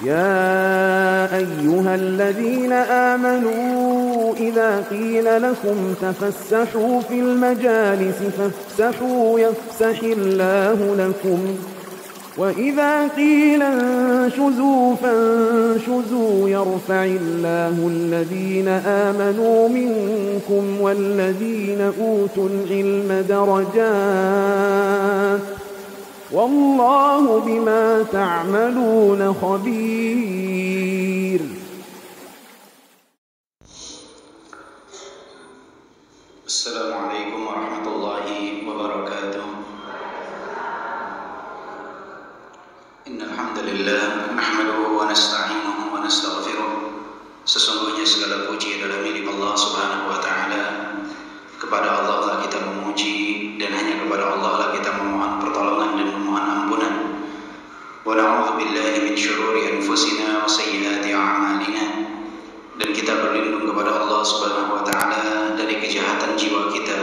يا أيها الذين آمنوا إذا قيل لكم تفسحوا في المجالس فافسحوا يفسح الله لكم وإذا قيل انشزوا فانشزوا يرفع الله الذين آمنوا منكم والذين أوتوا العلم درجات والله بما تعملون خبير. السلام عليكم ورحمة الله وبركاته. إن الحمد لله نحمده ونستعينه ونستغفره. Sesungguhnya segala puji adalah milik Allah Subhanahu wa taala. Kepada Allah lah kita memuji dan hanya kepada Allah lah kita memohon pertolongan dan memohon ampunan. Wa na'udzu billahi min syururi anfusina wa sayyiati a'malina. Dan kita berlindung kepada Allah Subhanahu wa taala dari kejahatan jiwa kita.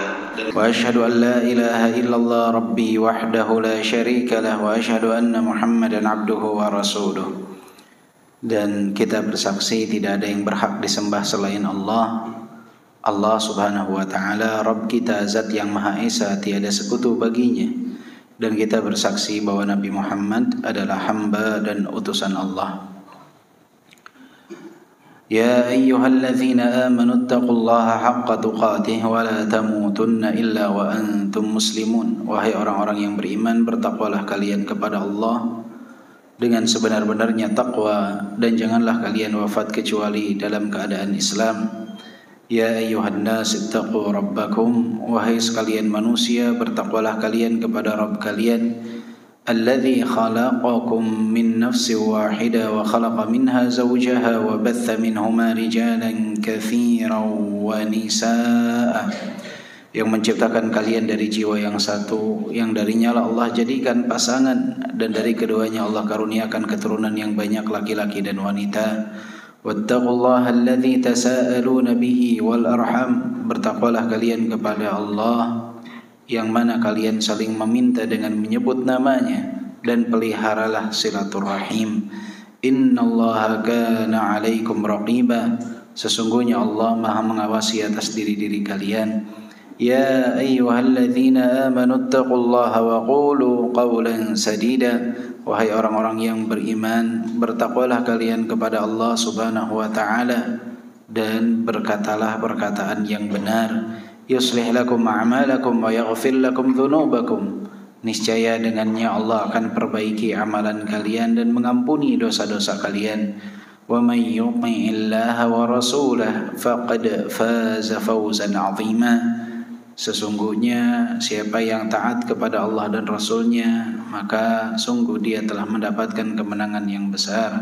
Wa asyhadu an la ilaha illallah rabbi wahdahu la syarika lah wa asyhadu anna Muhammadan abduhu wa rasuluh. Dan kita bersaksi tidak ada yang berhak disembah selain Allah. Allah Subhanahu wa taala Rabb kita, zat yang Maha Esa, tiada sekutu baginya. Dan kita bersaksi bahwa Nabi Muhammad adalah hamba dan utusan Allah. Ya ayyuhalladzina amanu taqullaha haqqa tuqatih wa la tamutunna illa wa antum muslimun. Wahai orang-orang yang beriman, bertakwalah kalian kepada Allah dengan sebenar-benarnya takwa, dan janganlah kalian wafat kecuali dalam keadaan Islam. Ya ayyuhan nas ittaqu rabbakum, wahai sekalian manusia, bertakwalah kalian kepada Rabb kalian. Alladzi khalaqakum min nafsin wahidah wa khalaqa minha zawjaha wa batha minhuma rijalan katsiran wa nisaa. Yang menciptakan kalian dari jiwa yang satu, yang darinya Allah jadikan pasangan, dan dari keduanya Allah karuniakan keturunan yang banyak, laki-laki dan wanita. Wattaqullaha alladzi tasaaluna bihi wal arham, bertakwalah kalian kepada Allah yang mana kalian saling meminta dengan menyebut namanya, dan peliharalah silaturahim. Innallaha kana 'alaikum raqiba, sesungguhnya Allah Maha mengawasi atas diri-diri kalian. Ya ayyuhalladzina amanu taqullaha wa qulu qawlan sadida, wahai orang-orang yang beriman, bertakwalah kalian kepada Allah Subhanahu wa taala dan berkatalah perkataan yang benar. Yuslih lakum a'malakum wa yaghfir lakum dzunubakum, niscaya dengannya Allah akan perbaiki amalan kalian dan mengampuni dosa-dosa kalian. Wa may yuti'illaha wa rasulahu faqad faza fawzan 'azima. Sesungguhnya siapa yang taat kepada Allah dan Rasulnya, maka sungguh dia telah mendapatkan kemenangan yang besar.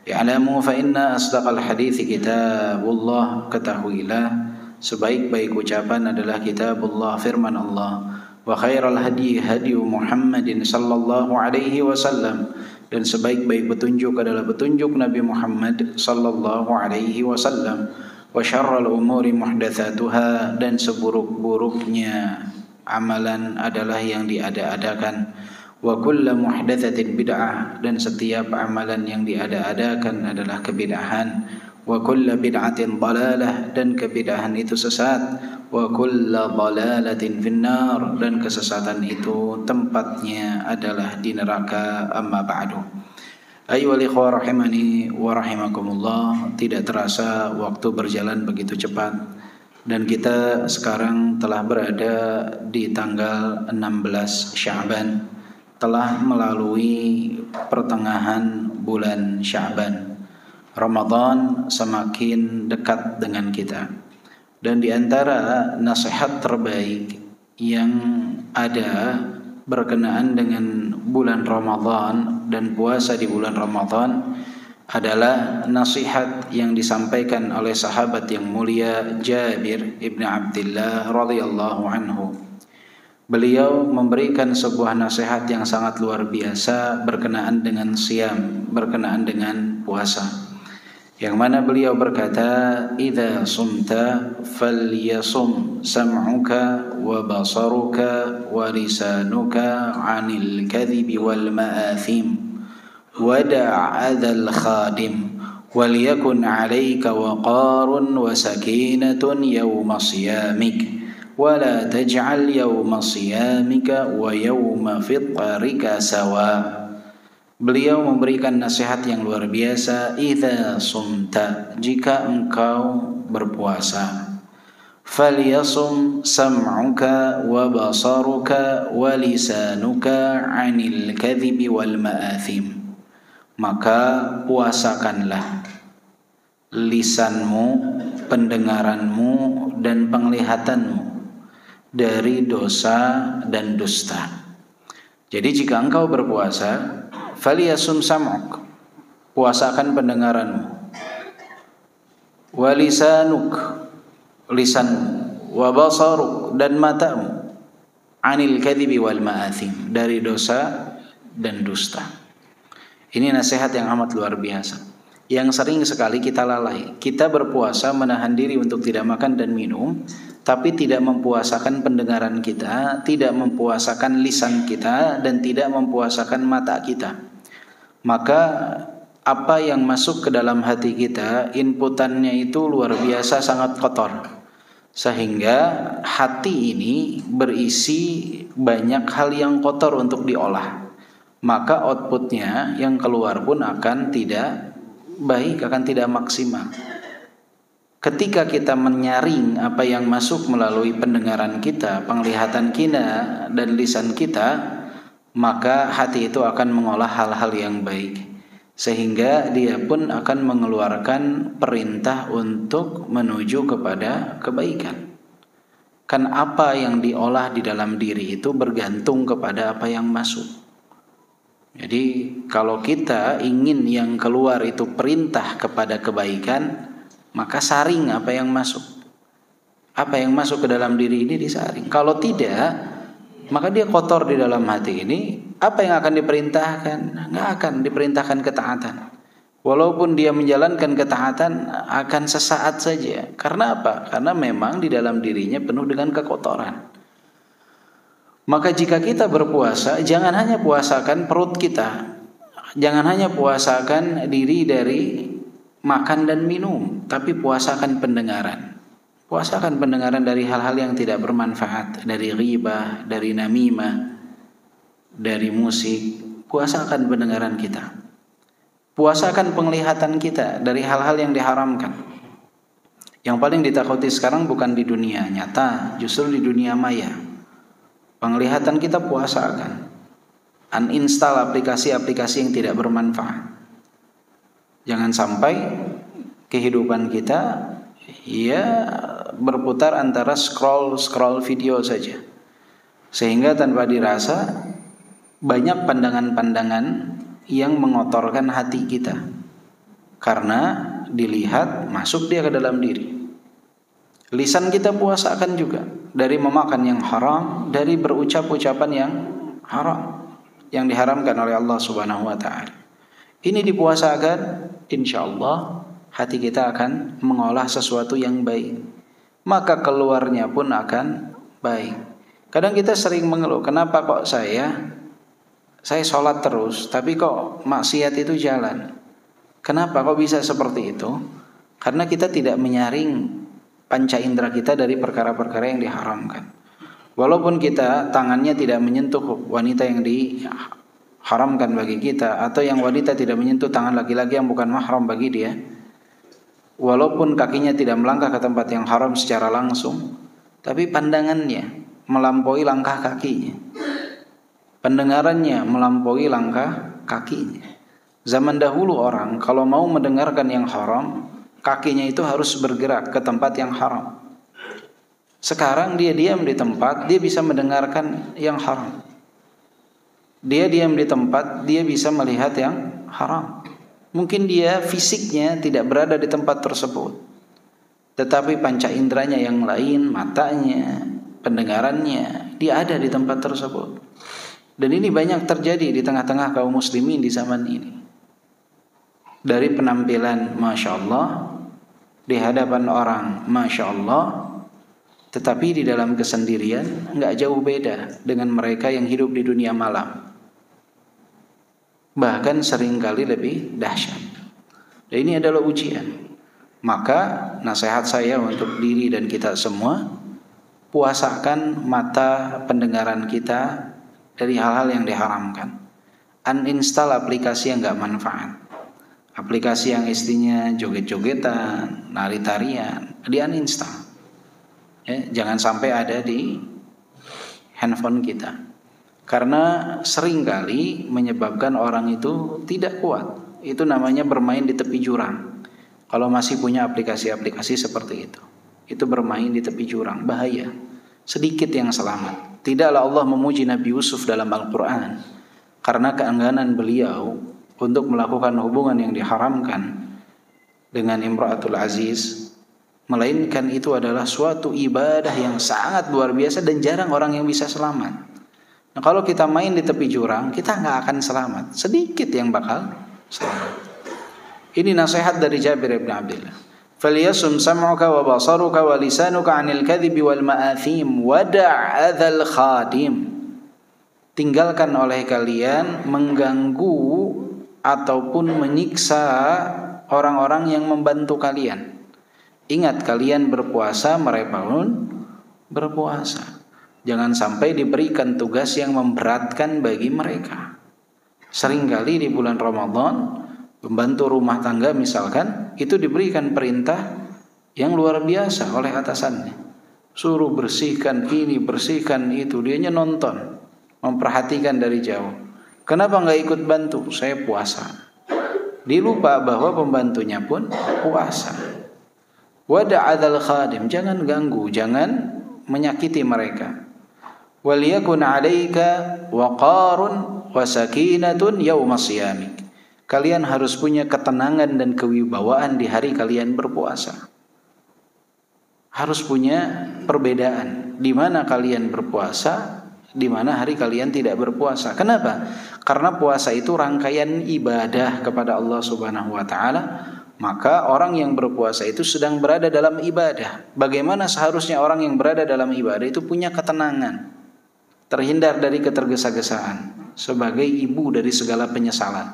Ya'lamu fa inna asdaqal hadithi kitabullah, ketahuilah sebaik-baik ucapan adalah kitabullah, firman Allah. Wa khairal hadi hadi Muhammadin sallallahu alaihi wasallam, dan sebaik-baik petunjuk adalah petunjuk Nabi Muhammad sallallahu alaihi wasallam. Wa syarrul umuri muhdatsatuha, dan seburuk-buruknya amalan adalah yang diada-adakan. Wa kullu muhdatsatin bid'ah, dan setiap amalan yang diada-adakan adalah kebid'ahan. Wa kullu bid'atin dhalalah, dan kebid'ahan itu sesat. Wa kullu dhalalatin finnar, dan kesesatan itu tempatnya adalah di neraka. Amma ba'du. Ayyuhal ikhwah rahimani wa rahimakumullah, tidak terasa waktu berjalan begitu cepat, dan kita sekarang telah berada di tanggal 16 Sya'ban, telah melalui pertengahan bulan Sya'ban. Ramadan semakin dekat dengan kita, dan di antara nasihat terbaik yang ada berkenaan dengan bulan Ramadan dan puasa di bulan Ramadan adalah nasihat yang disampaikan oleh sahabat yang mulia Jabir ibn Abdullah radhiyallahu anhu. Beliau memberikan sebuah nasihat yang sangat luar biasa berkenaan dengan siam, berkenaan dengan puasa. Yang mana beliau berkata, "Idza sumta falyasum sam'uka wa basaruka wa lisanuka 'anil kadhibi wal ma'athim, wada' adzal khadim waliyakun 'alaika waqarun wa sakinatun yawma siyamik wala taj'al yawma siyamika wa yawma fitrika sawa. Beliau memberikan nasihat yang luar biasa. Idza sumta, jika engkau berpuasa, falyasum sam'uka wa basaruka wa lisanuka 'anil kadhibi wal ma'athim. Maka puasakanlah lisanmu, pendengaranmu dan penglihatanmu dari dosa dan dusta. Jadi jika engkau berpuasa, falyasum sam'uk, puasakan pendengaranmu, wa lisanuk, lisanmu, wa basaruk, dan matamu, 'anil kadhibi wal ma'athim, dari dosa dan dusta. Ini nasihat yang amat luar biasa yang sering sekali kita lalai. Kita berpuasa menahan diri untuk tidak makan dan minum, tapi tidak mempuasakan pendengaran kita, tidak mempuasakan lisan kita, dan tidak mempuasakan mata kita. Maka apa yang masuk ke dalam hati kita, inputannya itu luar biasa sangat kotor, sehingga hati ini berisi banyak hal yang kotor untuk diolah. Maka outputnya yang keluar pun akan tidak baik, akan tidak maksimal. Ketika kita menyaring apa yang masuk melalui pendengaran kita, penglihatan kita, dan lisan kita, maka hati itu akan mengolah hal-hal yang baik, sehingga dia pun akan mengeluarkan perintah untuk menuju kepada kebaikan. Kan apa yang diolah di dalam diri itu bergantung kepada apa yang masuk. Jadi kalau kita ingin yang keluar itu perintah kepada kebaikan, maka saring apa yang masuk. Apa yang masuk ke dalam diri ini disaring. Kalau tidak, maka dia kotor di dalam hati ini. Apa yang akan diperintahkan? Nggak akan diperintahkan ketaatan. Walaupun dia menjalankan ketaatan, akan sesaat saja. Karena apa? Karena memang di dalam dirinya penuh dengan kekotoran. Maka jika kita berpuasa, jangan hanya puasakan perut kita, jangan hanya puasakan diri dari makan dan minum, tapi puasakan pendengaran. Puasakan pendengaran dari hal-hal yang tidak bermanfaat, dari ghibah, dari namimah, dari musik. Puasakan pendengaran kita. Puasakan penglihatan kita dari hal-hal yang diharamkan. Yang paling ditakuti sekarang bukan di dunia nyata, justru di dunia maya. Penglihatan kita puasakan. Uninstall aplikasi-aplikasi yang tidak bermanfaat. Jangan sampai kehidupan kita ya berputar antara scroll video saja, sehingga tanpa dirasa banyak pandangan-pandangan yang mengotorkan hati kita, karena dilihat masuk dia ke dalam diri. Lisan kita puasakan juga dari memakan yang haram, dari berucap ucapan yang haram, yang diharamkan oleh Allah Subhanahu wa ta'ala. Ini dipuasakan, insyaallah hati kita akan mengolah sesuatu yang baik, maka keluarnya pun akan baik. Kadang kita sering mengeluh, kenapa kok saya sholat terus, tapi kok maksiat itu jalan? Kenapa kok bisa seperti itu? Karena kita tidak menyaring panca indera kita dari perkara-perkara yang diharamkan. Walaupun kita tangannya tidak menyentuh wanita yang diharamkan bagi kita, atau yang wanita tidak menyentuh tangan laki-laki yang bukan mahram bagi dia, walaupun kakinya tidak melangkah ke tempat yang haram secara langsung, tapi pandangannya melampaui langkah kakinya, pendengarannya melampaui langkah kakinya. Zaman dahulu orang kalau mau mendengarkan yang haram, kakinya itu harus bergerak ke tempat yang haram. Sekarang dia diam di tempat, dia bisa mendengarkan yang haram. Dia diam di tempat, dia bisa melihat yang haram. Mungkin dia fisiknya tidak berada di tempat tersebut, tetapi panca inderanya yang lain, matanya, pendengarannya, dia ada di tempat tersebut. Dan ini banyak terjadi di tengah-tengah kaum muslimin di zaman ini. Dari penampilan Masya Allah, di hadapan orang Masya Allah, tetapi di dalam kesendirian nggak jauh beda dengan mereka yang hidup di dunia malam. bahkan seringkali lebih dahsyat. Dan ini adalah ujian. Maka nasihat saya untuk diri dan kita semua, puasakan mata pendengaran kita dari hal-hal yang diharamkan. Uninstall aplikasi yang gak manfaat. Aplikasi yang istinya joget-jogetan, nari-tarian, di uninstall. Jangan sampai ada di handphone kita. Karena seringkali menyebabkan orang itu tidak kuat. Itu namanya bermain di tepi jurang. Kalau masih punya aplikasi-aplikasi seperti itu bermain di tepi jurang, bahaya. Sedikit yang selamat. Tidaklah Allah memuji Nabi Yusuf dalam Al-Quran karena keengganan beliau untuk melakukan hubungan yang diharamkan dengan Imra'atul Aziz, melainkan itu adalah suatu ibadah yang sangat luar biasa dan jarang orang yang bisa selamat. Nah, kalau kita main di tepi jurang, kita nggak akan selamat. Sedikit yang bakal selamat. Ini nasihat dari Jabir bin Abdullah. Falyasum sam'uka wa basaruka wa lisanuka 'anil kadhibi wal ma'athim wada' adzal khadim. Tinggalkan oleh kalian mengganggu ataupun menyiksa orang-orang yang membantu kalian. Ingat kalian berpuasa, mereka pun berpuasa. Jangan sampai diberikan tugas yang memberatkan bagi mereka. Seringkali di bulan Ramadan, pembantu rumah tangga misalkan, itu diberikan perintah yang luar biasa oleh atasannya. Suruh bersihkan ini, bersihkan itu. Dianya nonton, memperhatikan dari jauh. Kenapa nggak ikut bantu? Saya puasa. Dilupa bahwa pembantunya pun puasa. Wada'adzal khadim, jangan ganggu, jangan menyakiti mereka. Waliyakun 'alaika waqarun wa sakinatun yauma shiyamik. Kalian harus punya ketenangan dan kewibawaan di hari kalian berpuasa. Harus punya perbedaan di mana kalian berpuasa, di mana hari kalian tidak berpuasa. Kenapa? Karena puasa itu rangkaian ibadah kepada Allah Subhanahu wa taala. Maka orang yang berpuasa itu sedang berada dalam ibadah. Bagaimana seharusnya orang yang berada dalam ibadah itu punya ketenangan, terhindar dari ketergesa-gesaan, sebagai ibu dari segala penyesalan,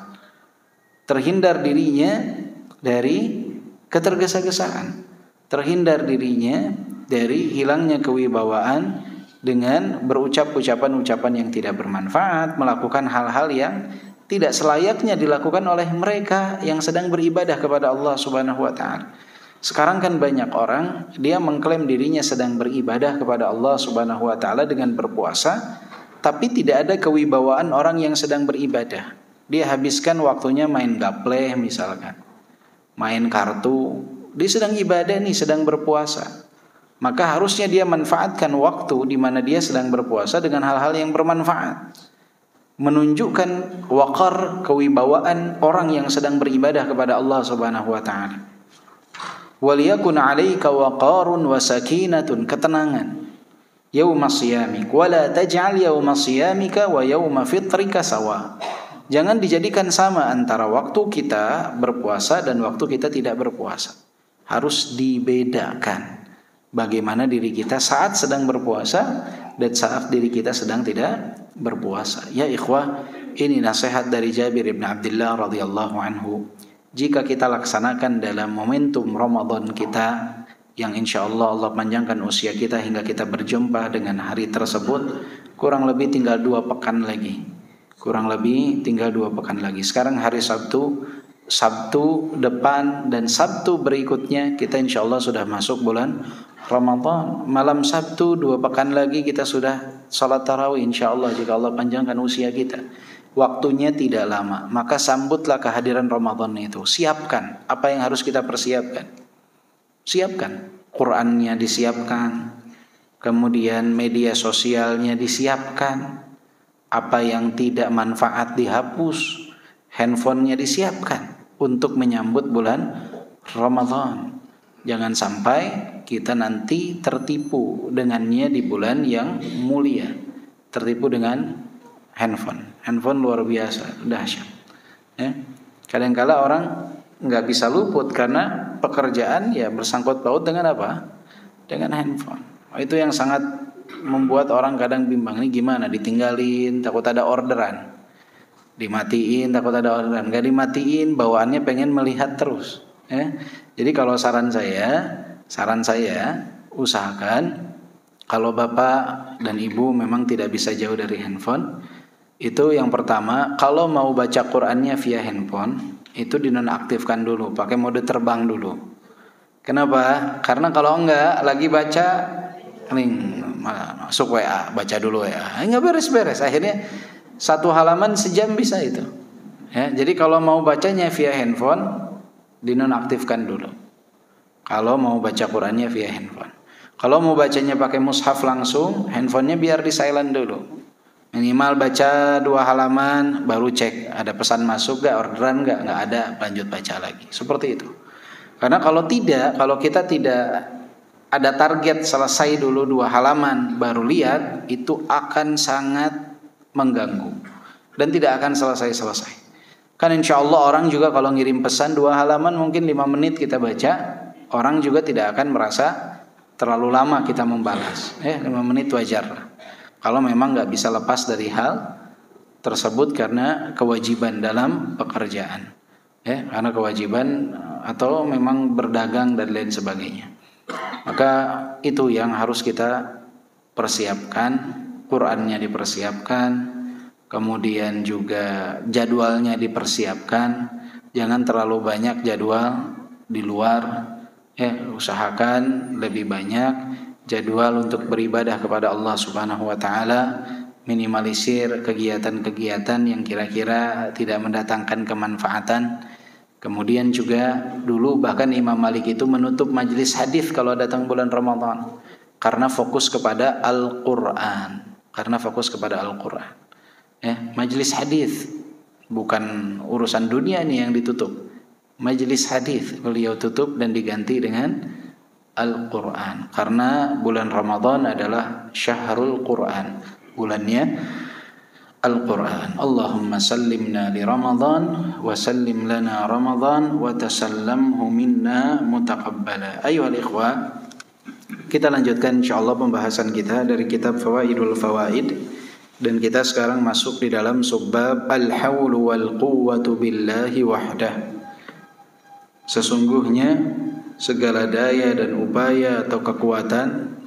terhindar dirinya dari ketergesa-gesaan, terhindar dirinya dari hilangnya kewibawaan dengan berucap ucapan-ucapan yang tidak bermanfaat, melakukan hal-hal yang tidak selayaknya dilakukan oleh mereka yang sedang beribadah kepada Allah Subhanahu wa taala. Sekarang kan banyak orang dia mengklaim dirinya sedang beribadah kepada Allah Subhanahu wa taala dengan berpuasa, tapi tidak ada kewibawaan orang yang sedang beribadah. Dia habiskan waktunya main gapleh misalkan, main kartu. Dia sedang ibadah nih, sedang berpuasa. Maka harusnya dia manfaatkan waktu di mana dia sedang berpuasa dengan hal-hal yang bermanfaat, menunjukkan waqar, kewibawaan orang yang sedang beribadah kepada Allah Subhanahu wa taala. Waliyakun 'alaika waqarun wa sakinatun, ketenangan. Yauma shiyamik wa la taj'al yauma shiyamika wa yauma fitrika sawa. Jangan dijadikan sama antara waktu kita berpuasa dan waktu kita tidak berpuasa. Harus dibedakan bagaimana diri kita saat sedang berpuasa dan saat diri kita sedang tidak berpuasa. Ya ikhwah, ini nasihat dari Jabir bin Abdullah radhiyallahu anhu. Jika kita laksanakan dalam momentum Ramadan kita, yang insya Allah Allah panjangkan usia kita hingga kita berjumpa dengan hari tersebut, kurang lebih tinggal 2 pekan lagi. Sekarang hari Sabtu depan dan Sabtu berikutnya kita insya Allah sudah masuk bulan Ramadan. Malam Sabtu 2 pekan lagi kita sudah salat tarawih insya Allah jika Allah panjangkan usia kita. Waktunya tidak lama, maka sambutlah kehadiran Ramadan itu. Siapkan apa yang harus kita persiapkan. Siapkan Qur'annya, disiapkan, kemudian media sosialnya disiapkan, apa yang tidak manfaat dihapus, handphonenya disiapkan untuk menyambut bulan Ramadan. Jangan sampai kita nanti tertipu dengannya di bulan yang mulia, tertipu dengan handphone luar biasa, dahsyat. Kadang-kala orang nggak bisa luput karena pekerjaan ya bersangkut paut dengan apa? Dengan handphone. Itu yang sangat membuat orang kadang bimbang, ini gimana ditinggalin, takut ada orderan. dimatiin takut ada orderan, nggak dimatiin bawaannya pengen melihat terus. Jadi kalau saran saya usahakan kalau bapak dan ibu memang tidak bisa jauh dari handphone, itu yang pertama kalau mau baca Qur'annya via handphone itu dinonaktifkan dulu, pakai mode terbang dulu. Kenapa? Karena kalau enggak lagi baca masuk WA, baca dulu WA, nggak beres-beres, akhirnya satu halaman sejam bisa itu. Jadi kalau mau bacanya via handphone dinonaktifkan dulu. Kalau mau baca Qur'annya via handphone. Kalau mau bacanya pakai mushaf langsung, handphonenya biar di silent dulu. Minimal baca 2 halaman, baru cek ada pesan masuk gak, orderan gak, nggak ada, lanjut baca lagi. Seperti itu. Karena kalau kita tidak ada target selesai dulu 2 halaman baru lihat, itu akan sangat mengganggu dan tidak akan selesai-selesai. Kan insya Allah orang juga kalau ngirim pesan 2 halaman mungkin 5 menit kita baca, orang juga tidak akan merasa terlalu lama kita membalas. 5 menit wajar lah. Kalau memang nggak bisa lepas dari hal tersebut karena kewajiban dalam pekerjaan, karena kewajiban atau memang berdagang dan lain sebagainya. Maka itu yang harus kita persiapkan, Qur'annya dipersiapkan, kemudian juga jadwalnya dipersiapkan. Jangan terlalu banyak jadwal di luar. Usahakan lebih banyak jadwal untuk beribadah kepada Allah Subhanahu wa taala, minimalisir kegiatan-kegiatan yang kira-kira tidak mendatangkan kemanfaatan. Kemudian juga dulu bahkan Imam Malik itu menutup majelis hadis kalau datang bulan Ramadan karena fokus kepada Al-Qur'an. Majelis hadis bukan urusan dunia nih yang ditutup. Majelis hadis beliau tutup dan diganti dengan Al-Qur'an karena bulan Ramadan adalah syahrul Qur'an, bulannya Al-Qur'an. Allahumma sallimna li Ramadan wa sallim lana Ramadan wa tasallamhu minna mutaqabbala. Ayuhal ikhwah, kita lanjutkan insyaallah pembahasan kita dari kitab Fawaidul Fawaid, dan kita sekarang masuk di dalam subbab al-haulu wal quwwatu billahi wahdah. Sesungguhnya segala daya dan upaya atau kekuatan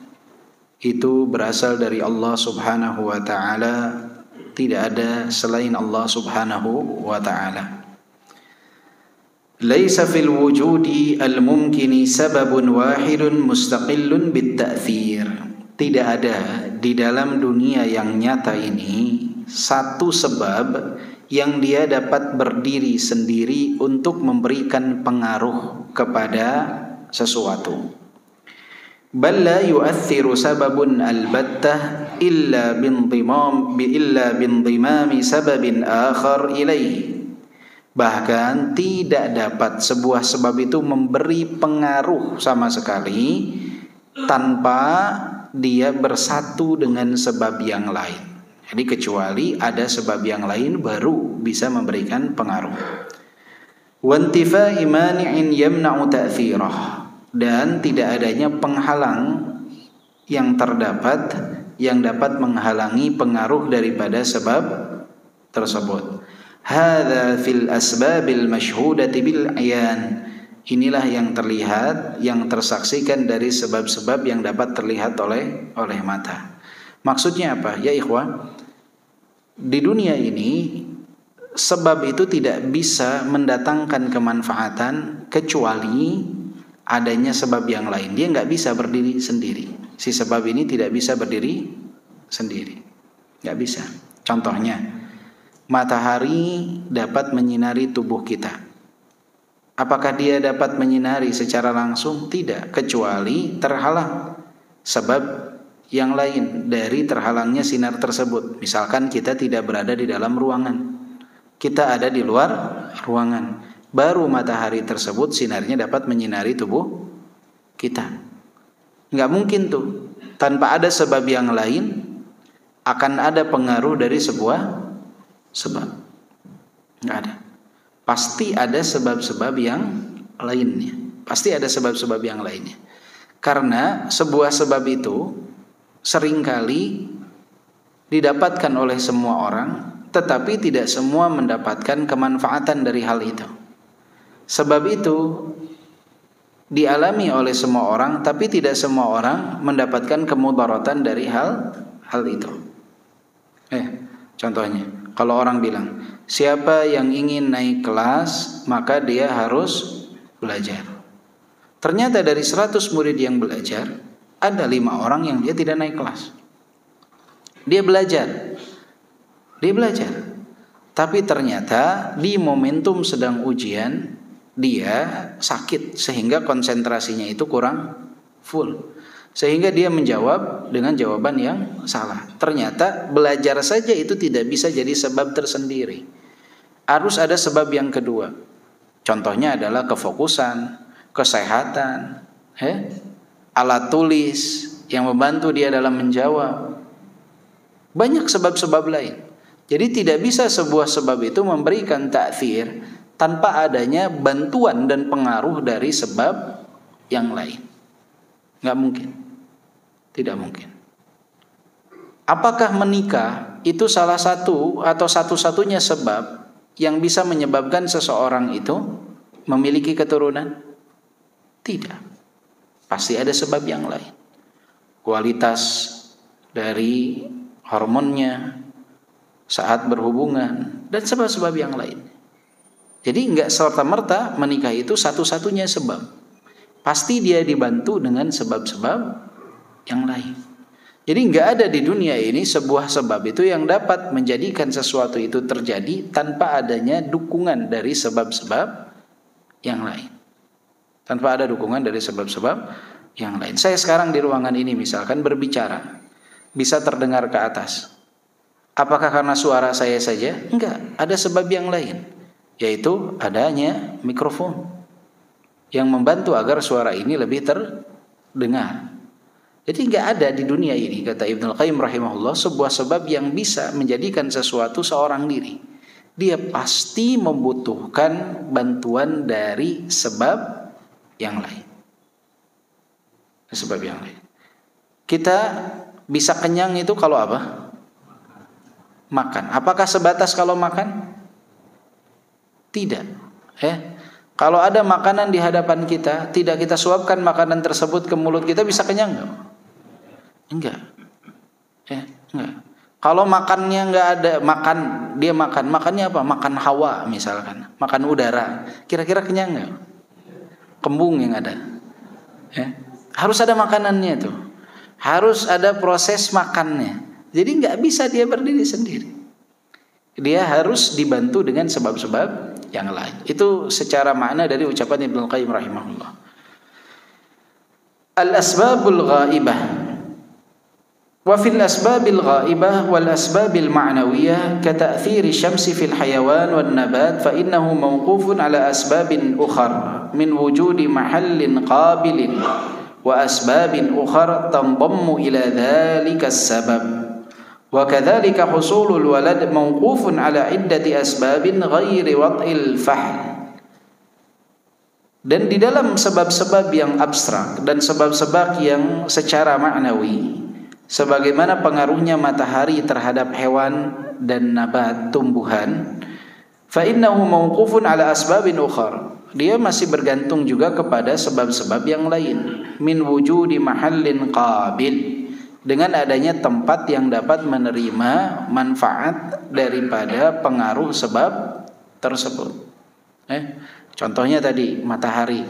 itu berasal dari Allah Subhanahu wa taala, tidak ada selain Allah Subhanahu wa taala. Laisa fil wujudi al-mumkini sababun wahidun mustaqillun bit-ta'thir. Tidak ada di dalam dunia yang nyata ini satu sebab yang dia dapat berdiri sendiri untuk memberikan pengaruh kepada sesuatu. Bal la yu'athiru sababun albattah illa binzimami sababin akhar ilaihi. Bahkan tidak dapat sebuah sebab itu memberi pengaruh sama sekali tanpa dia bersatu dengan sebab yang lain. Jadi kecuali ada sebab yang lain baru bisa memberikan pengaruh. Wantifai mani'in yamna'u ta'thirah, dan tidak adanya penghalang yang terdapat yang dapat menghalangi pengaruh daripada sebab tersebut. Hadza fil asbabil masyhudati bil ayan. Inilah yang terlihat, yang tersaksikan dari sebab-sebab yang dapat terlihat oleh mata. Maksudnya apa? Ya ikhwah, di dunia ini sebab itu tidak bisa mendatangkan kemanfaatan kecuali adanya sebab yang lain. Dia nggak bisa berdiri sendiri. Si sebab ini tidak bisa berdiri sendiri, nggak bisa. Contohnya, matahari dapat menyinari tubuh kita. Apakah dia dapat menyinari secara langsung? Tidak, kecuali terhalang sebab yang lain dari terhalangnya sinar tersebut. Misalkan kita tidak berada di dalam ruangan, kita ada di luar ruangan, baru matahari tersebut sinarnya dapat menyinari tubuh kita. Nggak mungkin tuh tanpa ada sebab yang lain akan ada pengaruh dari sebuah sebab. Nggak ada. Pasti ada sebab-sebab yang lainnya. Pasti ada sebab-sebab yang lainnya. Karena sebuah sebab itu seringkali didapatkan oleh semua orang, tetapi tidak semua mendapatkan kemanfaatan dari hal itu. Sebab itu dialami oleh semua orang, tapi tidak semua orang mendapatkan kemudaratan dari hal itu. Contohnya, kalau orang bilang, siapa yang ingin naik kelas, maka dia harus belajar. Ternyata dari 100 murid yang belajar, ada 5 orang yang dia tidak naik kelas. Dia belajar. Tapi ternyata di momentum sedang ujian, dia sakit sehingga konsentrasinya itu kurang full, sehingga dia menjawab dengan jawaban yang salah. Ternyata belajar saja itu tidak bisa jadi sebab tersendiri, harus ada sebab yang kedua. Contohnya adalah kefokusan, kesehatan, alat tulis yang membantu dia dalam menjawab. Banyak sebab-sebab lain. Jadi tidak bisa sebuah sebab itu memberikan ta'thir tanpa adanya bantuan dan pengaruh dari sebab yang lain. Nggak mungkin. Tidak mungkin. Apakah menikah itu salah satu atau satu-satunya sebab yang bisa menyebabkan seseorang itu memiliki keturunan? Tidak. Pasti ada sebab yang lain. Kualitas dari hormonnya saat berhubungan dan sebab-sebab yang lain. Jadi enggak serta-merta menikah itu satu-satunya sebab. Pasti dia dibantu dengan sebab-sebab yang lain. Jadi enggak ada di dunia ini sebuah sebab itu yang dapat menjadikan sesuatu itu terjadi tanpa adanya dukungan dari sebab-sebab yang lain. Tanpa ada dukungan dari sebab-sebab yang lain. Saya sekarang di ruangan ini misalkan berbicara, bisa terdengar ke atas. Apakah karena suara saya saja? Enggak, ada sebab yang lain, yaitu adanya mikrofon yang membantu agar suara ini lebih terdengar. Jadi enggak ada di dunia ini, kata Ibnul Qayyim rahimahullah, sebuah sebab yang bisa menjadikan sesuatu seorang diri. Dia pasti membutuhkan bantuan dari sebab yang lain. Sebab yang lain. Kita bisa kenyang itu kalau apa? Makan. Apakah sebatas kalau makan? Tidak. Kalau ada makanan di hadapan kita, tidak kita suapkan makanan tersebut ke mulut kita, bisa kenyang enggak? Enggak. Enggak. Kalau makannya enggak ada, makannya apa? Makan hawa misalkan, makan udara. Kira-kira kenyang enggak? Kembung yang ada. Harus ada makanannya tuh. Harus ada proses makannya. Jadi nggak bisa dia berdiri sendiri. Dia harus dibantu dengan sebab-sebab yang lain. Itu secara makna dari ucapan Ibnu Qayyim rahimahullah. Al-asbabul ghaibah. Wa fil asbabil ghaibah wal asbabil ma'nawiyah ka ta'thiri syamsi fil hayawan wan nabat fa innahu mawqufun ala asbabin ukhar min wujudi mahallin qabilin wa asbabin ukhar tanḍammu ila dhalika as-sabab. وكذلك حصول الولد موقوف على عدة أسباب غير وضع الفحل. Dan di dalam sebab-sebab yang abstrak dan sebab-sebab yang secara maknawi, sebagaimana pengaruhnya matahari terhadap hewan dan nabat tumbuhan, fa innahu mawqufun ala asbabin ukhar. Dia masih bergantung juga kepada sebab-sebab yang lain. Min wujudi mahallin qabil, dengan adanya tempat yang dapat menerima manfaat daripada pengaruh sebab tersebut. Contohnya tadi matahari,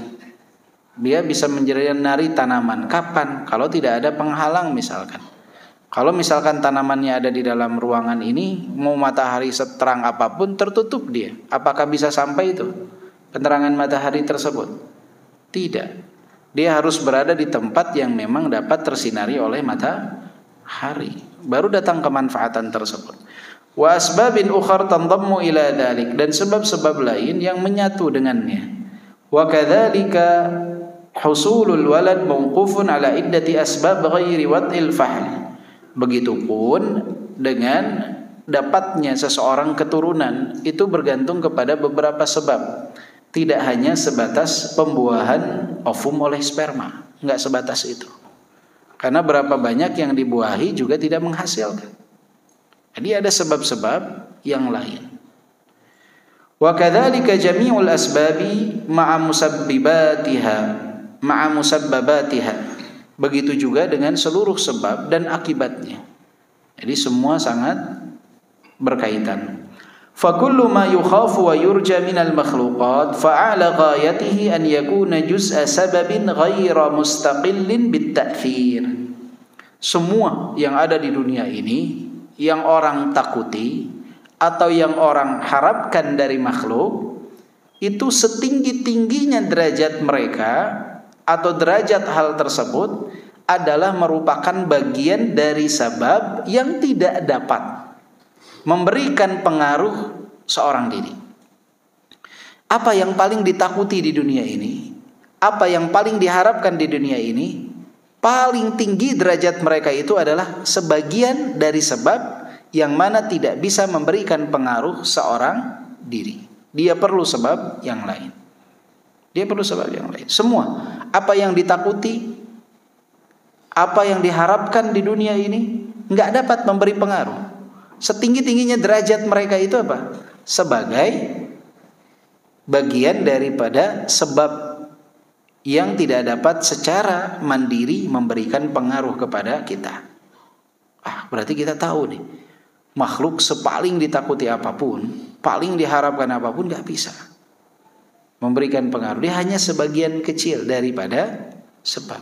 dia bisa menjadi tanaman. Kapan? Kalau tidak ada penghalang misalkan. Kalau misalkan tanamannya ada di dalam ruangan ini, mau matahari seterang apapun tertutup dia. Apakah bisa sampai itu penerangan matahari tersebut? Tidak. Dia harus berada di tempat yang memang dapat tersinari oleh matahari, baru datang kemanfaatan tersebut. Wa asbabin ukhar tanḍammu ila dzalik, dan sebab-sebab lain yang menyatu dengannya. Wa kadzalika husulul walad mawqufun ala iddati asbab ghairi wad'il fahl. Begitupun dengan dapatnya seseorang keturunan itu bergantung kepada beberapa sebab. Tidak hanya sebatas pembuahan ovum oleh sperma, enggak sebatas itu. Karena berapa banyak yang dibuahi juga tidak menghasilkan. Jadi ada sebab-sebab yang lain. Wa kadzalika jami'ul asbabi ma'a musabbabatiha. Begitu juga dengan seluruh sebab dan akibatnya. Jadi semua sangat berkaitan. Fa kullu ma yukhafu wa yurja minal makhluqat fa'ala ghayatihi an yakuna juz'a sababin ghaira mustaqillin bit-ta'thir. Semua yang ada di dunia ini yang orang takuti atau yang orang harapkan dari makhluk, itu setinggi-tingginya derajat mereka atau derajat hal tersebut adalah merupakan bagian dari sebab yang tidak dapat memberikan pengaruh seorang diri. Apa yang paling ditakuti di dunia ini, apa yang paling diharapkan di dunia ini, paling tinggi derajat mereka itu adalah sebagian dari sebab yang mana tidak bisa memberikan pengaruh seorang diri. Dia perlu sebab yang lain. Dia perlu sebab yang lain. Semua apa yang ditakuti, apa yang diharapkan di dunia ini nggak dapat memberi pengaruh. Setinggi-tingginya derajat mereka itu apa? Sebagai bagian daripada sebab yang tidak dapat secara mandiri memberikan pengaruh kepada kita. Berarti kita tahu nih, makhluk sepaling ditakuti apapun, paling diharapkan apapun gak bisa memberikan pengaruh. Dia hanya sebagian kecil daripada sebab.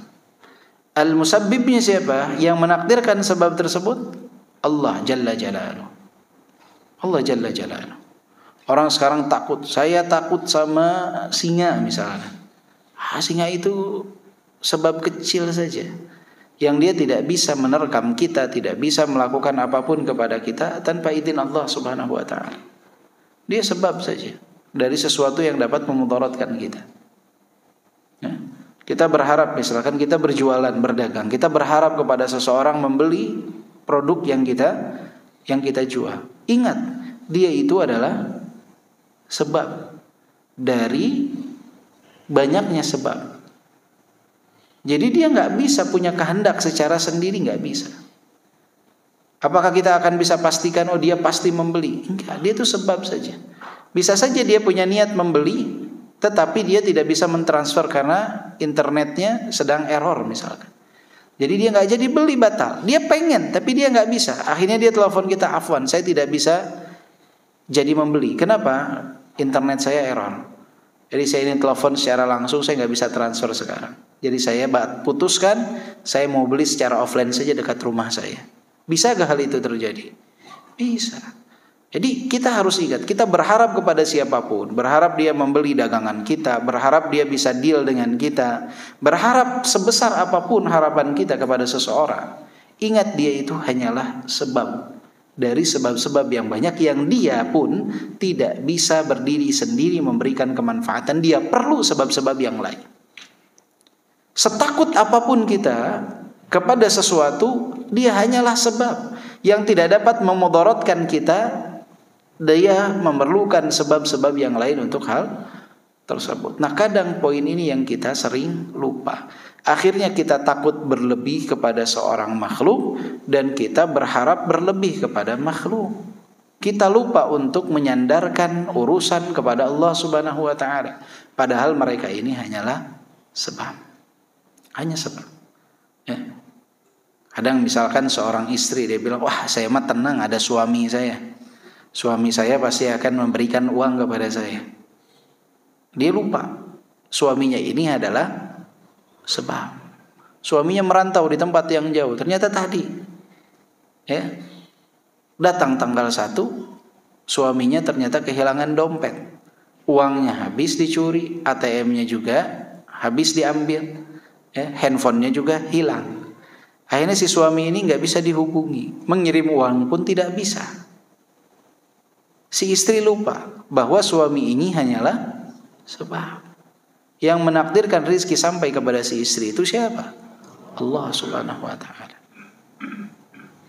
Al-musabbibnya siapa? Yang menakdirkan sebab tersebut? Allah Jalla Jalaluh. Allah Jalla Jalaluh. Orang sekarang takut. Saya takut sama singa misalnya. Singa itu sebab kecil saja, yang dia tidak bisa menerkam kita, tidak bisa melakukan apapun kepada kita tanpa izin Allah Subhanahu wa taala. Dia sebab saja dari sesuatu yang dapat memudaratkan kita. Kita berharap, misalkan kita berjualan, berdagang, kita berharap kepada seseorang membeli produk yang kita jual. Ingat, dia itu adalah sebab dari banyaknya sebab. Jadi dia nggak bisa punya kehendak secara sendiri, nggak bisa. Apakah kita akan bisa pastikan dia pasti membeli? Enggak, dia itu sebab saja. Bisa saja dia punya niat membeli, tetapi dia tidak bisa mentransfer karena internetnya sedang error misalkan. Jadi dia nggak jadi beli, batal. Dia pengen, tapi dia nggak bisa. Akhirnya dia telepon kita, afwan, saya tidak bisa jadi membeli. Kenapa? Internet saya error. Jadi saya ini telepon secara langsung, saya nggak bisa transfer sekarang. Jadi saya putuskan, saya mau beli secara offline saja dekat rumah saya. Bisa gak hal itu terjadi? Bisa. Jadi kita harus ingat, kita berharap kepada siapapun, berharap dia membeli dagangan kita, berharap dia bisa deal dengan kita, berharap sebesar apapun harapan kita kepada seseorang. Ingat, dia itu hanyalah sebab dari sebab-sebab yang banyak yang dia pun tidak bisa berdiri sendiri memberikan kemanfaatan. Dia perlu sebab-sebab yang lain. Setakut apapun kita kepada sesuatu, dia hanyalah sebab yang tidak dapat memudaratkan kita. Dia memerlukan sebab-sebab yang lain untuk hal tersebut. Nah, kadang poin ini yang kita sering lupa. Akhirnya kita takut berlebih kepada seorang makhluk dan kita berharap berlebih kepada makhluk. Kita lupa untuk menyandarkan urusan kepada Allah Subhanahu wa taala. Padahal mereka ini hanyalah sebab. Hanya sebab. Ya. Kadang misalkan seorang istri dia bilang, "Wah, saya mah tenang, ada suami saya. Suami saya pasti akan memberikan uang kepada saya." Dia lupa suaminya ini adalah sebab. Suaminya merantau di tempat yang jauh. Ternyata tadi datang tanggal 1, suaminya ternyata kehilangan dompet. Uangnya habis dicuri, ATM-nya juga habis diambil, handphonenya juga hilang. Akhirnya si suami ini gak bisa dihubungi, mengirim uang pun tidak bisa. Si istri lupa bahwa suami ini hanyalah sebab. Yang menakdirkan rizki sampai kepada si istri itu siapa? Allah Subhanahu wa ta'ala.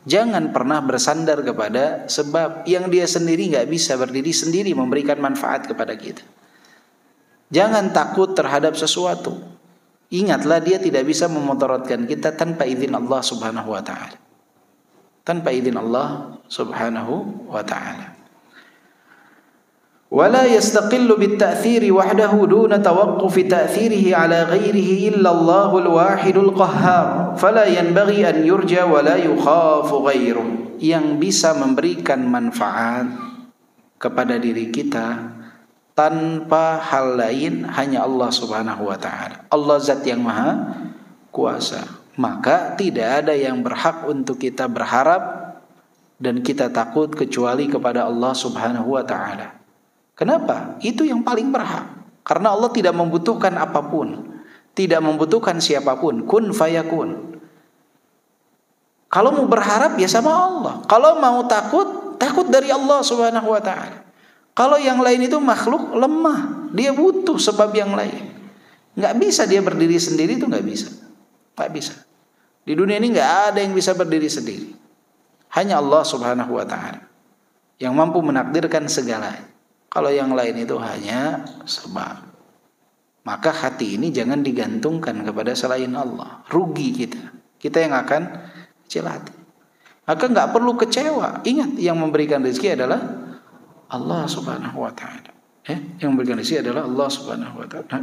Jangan pernah bersandar kepada sebab yang dia sendiri gak bisa berdiri sendiri memberikan manfaat kepada kita. Jangan takut terhadap sesuatu. Ingatlah, dia tidak bisa memudaratkan kita tanpa izin Allah Subhanahu wa ta'ala. tanpa izin Allah Subhanahu wa ta'ala. ولا يستقل بالتأثير وحده دون توقف تأثيره على غيره إلا الله الواحد القهار فلا ينبغي أن يرجى ولا يخاف غيره. Yang bisa memberikan manfaat kepada diri kita tanpa hal lain hanya Allah Subhanahu wa ta'ala. Allah zat yang maha kuasa, maka tidak ada yang berhak untuk kita berharap dan kita takut kecuali kepada Allah Subhanahu wa ta'ala. Kenapa? Itu yang paling berhak. Karena Allah tidak membutuhkan apapun, tidak membutuhkan siapapun. Kun fayakun. Kalau mau berharap ya sama Allah. Kalau mau takut, takut dari Allah Subhanahu wa ta'ala. Kalau yang lain itu makhluk lemah, dia butuh sebab yang lain. Nggak bisa dia berdiri sendiri, itu nggak bisa. Nggak bisa. Di dunia ini nggak ada yang bisa berdiri sendiri. Hanya Allah Subhanahu wa ta'ala yang mampu menakdirkan segalanya. Kalau yang lain itu hanya sebab. Maka hati ini jangan digantungkan kepada selain Allah. Rugi kita. Kita yang akan kecil hati. Maka nggak perlu kecewa. Ingat, yang memberikan rezeki adalah Allah Subhanahu wa ta'ala. Yang memberikan rezeki adalah Allah Subhanahu wa ta'ala.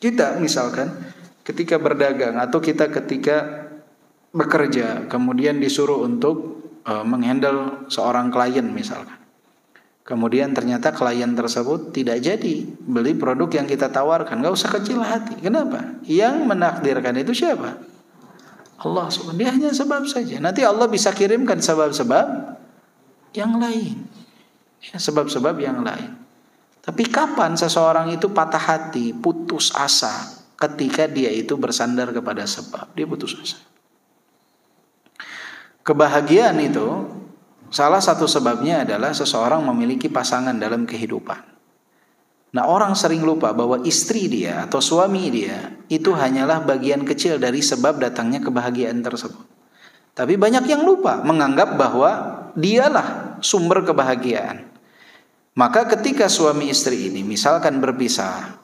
Kita misalkan ketika berdagang atau kita ketika bekerja kemudian disuruh untuk menghandle seorang klien misalkan. Kemudian ternyata klien tersebut tidak jadi beli produk yang kita tawarkan. Gak usah kecil hati. Kenapa? Yang menakdirkan itu siapa? Allah SWT. Dia hanya sebab saja. Nanti Allah bisa kirimkan sebab-sebab yang lain. Ya, sebab-sebab yang lain. Tapi kapan seseorang itu patah hati, putus asa? Ketika dia itu bersandar kepada sebab. Dia putus asa. Kebahagiaan itu salah satu sebabnya adalah seseorang memiliki pasangan dalam kehidupan. Nah, orang sering lupa bahwa istri dia atau suami dia itu hanyalah bagian kecil dari sebab datangnya kebahagiaan tersebut. Tapi banyak yang lupa, menganggap bahwa dialah sumber kebahagiaan. Maka ketika suami istri ini misalkan berpisah,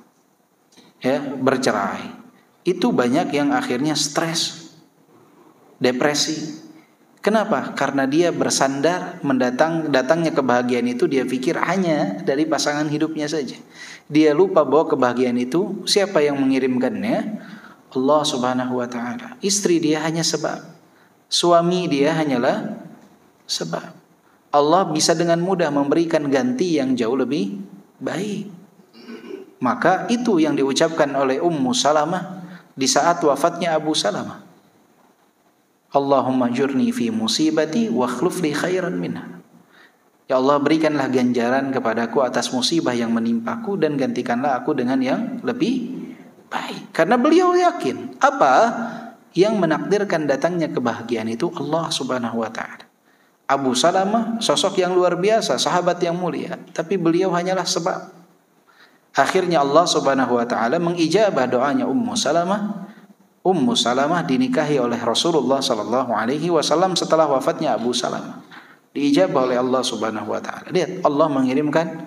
ya, bercerai, itu banyak yang akhirnya stres, depresi. Kenapa? Karena dia bersandar datangnya kebahagiaan itu dia pikir hanya dari pasangan hidupnya saja. Dia lupa bahwa kebahagiaan itu siapa yang mengirimkannya? Allah Subhanahu wa ta'ala. Istri dia hanya sebab. Suami dia hanyalah sebab. Allah bisa dengan mudah memberikan ganti yang jauh lebih baik. Maka itu yang diucapkan oleh Ummu Salamah di saat wafatnya Abu Salamah. Allahumma jurni fi musibati wa akhluf li khairan minha. Ya Allah, berikanlah ganjaran kepadaku atas musibah yang menimpaku dan gantikanlah aku dengan yang lebih baik. Karena beliau yakin apa yang menakdirkan datangnya kebahagiaan itu Allah Subhanahu wa ta'ala. Abu Salamah sosok yang luar biasa, sahabat yang mulia, tapi beliau hanyalah sebab. Akhirnya Allah Subhanahu wa ta'ala mengijabah doanya Ummu Salamah. Ummu Salamah dinikahi oleh Rasulullah sallallahu alaihi wasallam setelah wafatnya Abu Salamah. Diijabah oleh Allah Subhanahu wa ta'ala. Lihat, Allah mengirimkan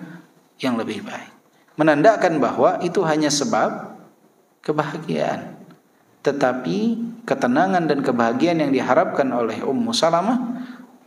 yang lebih baik. Menandakan bahwa itu hanya sebab kebahagiaan. Tetapi ketenangan dan kebahagiaan yang diharapkan oleh Ummu Salamah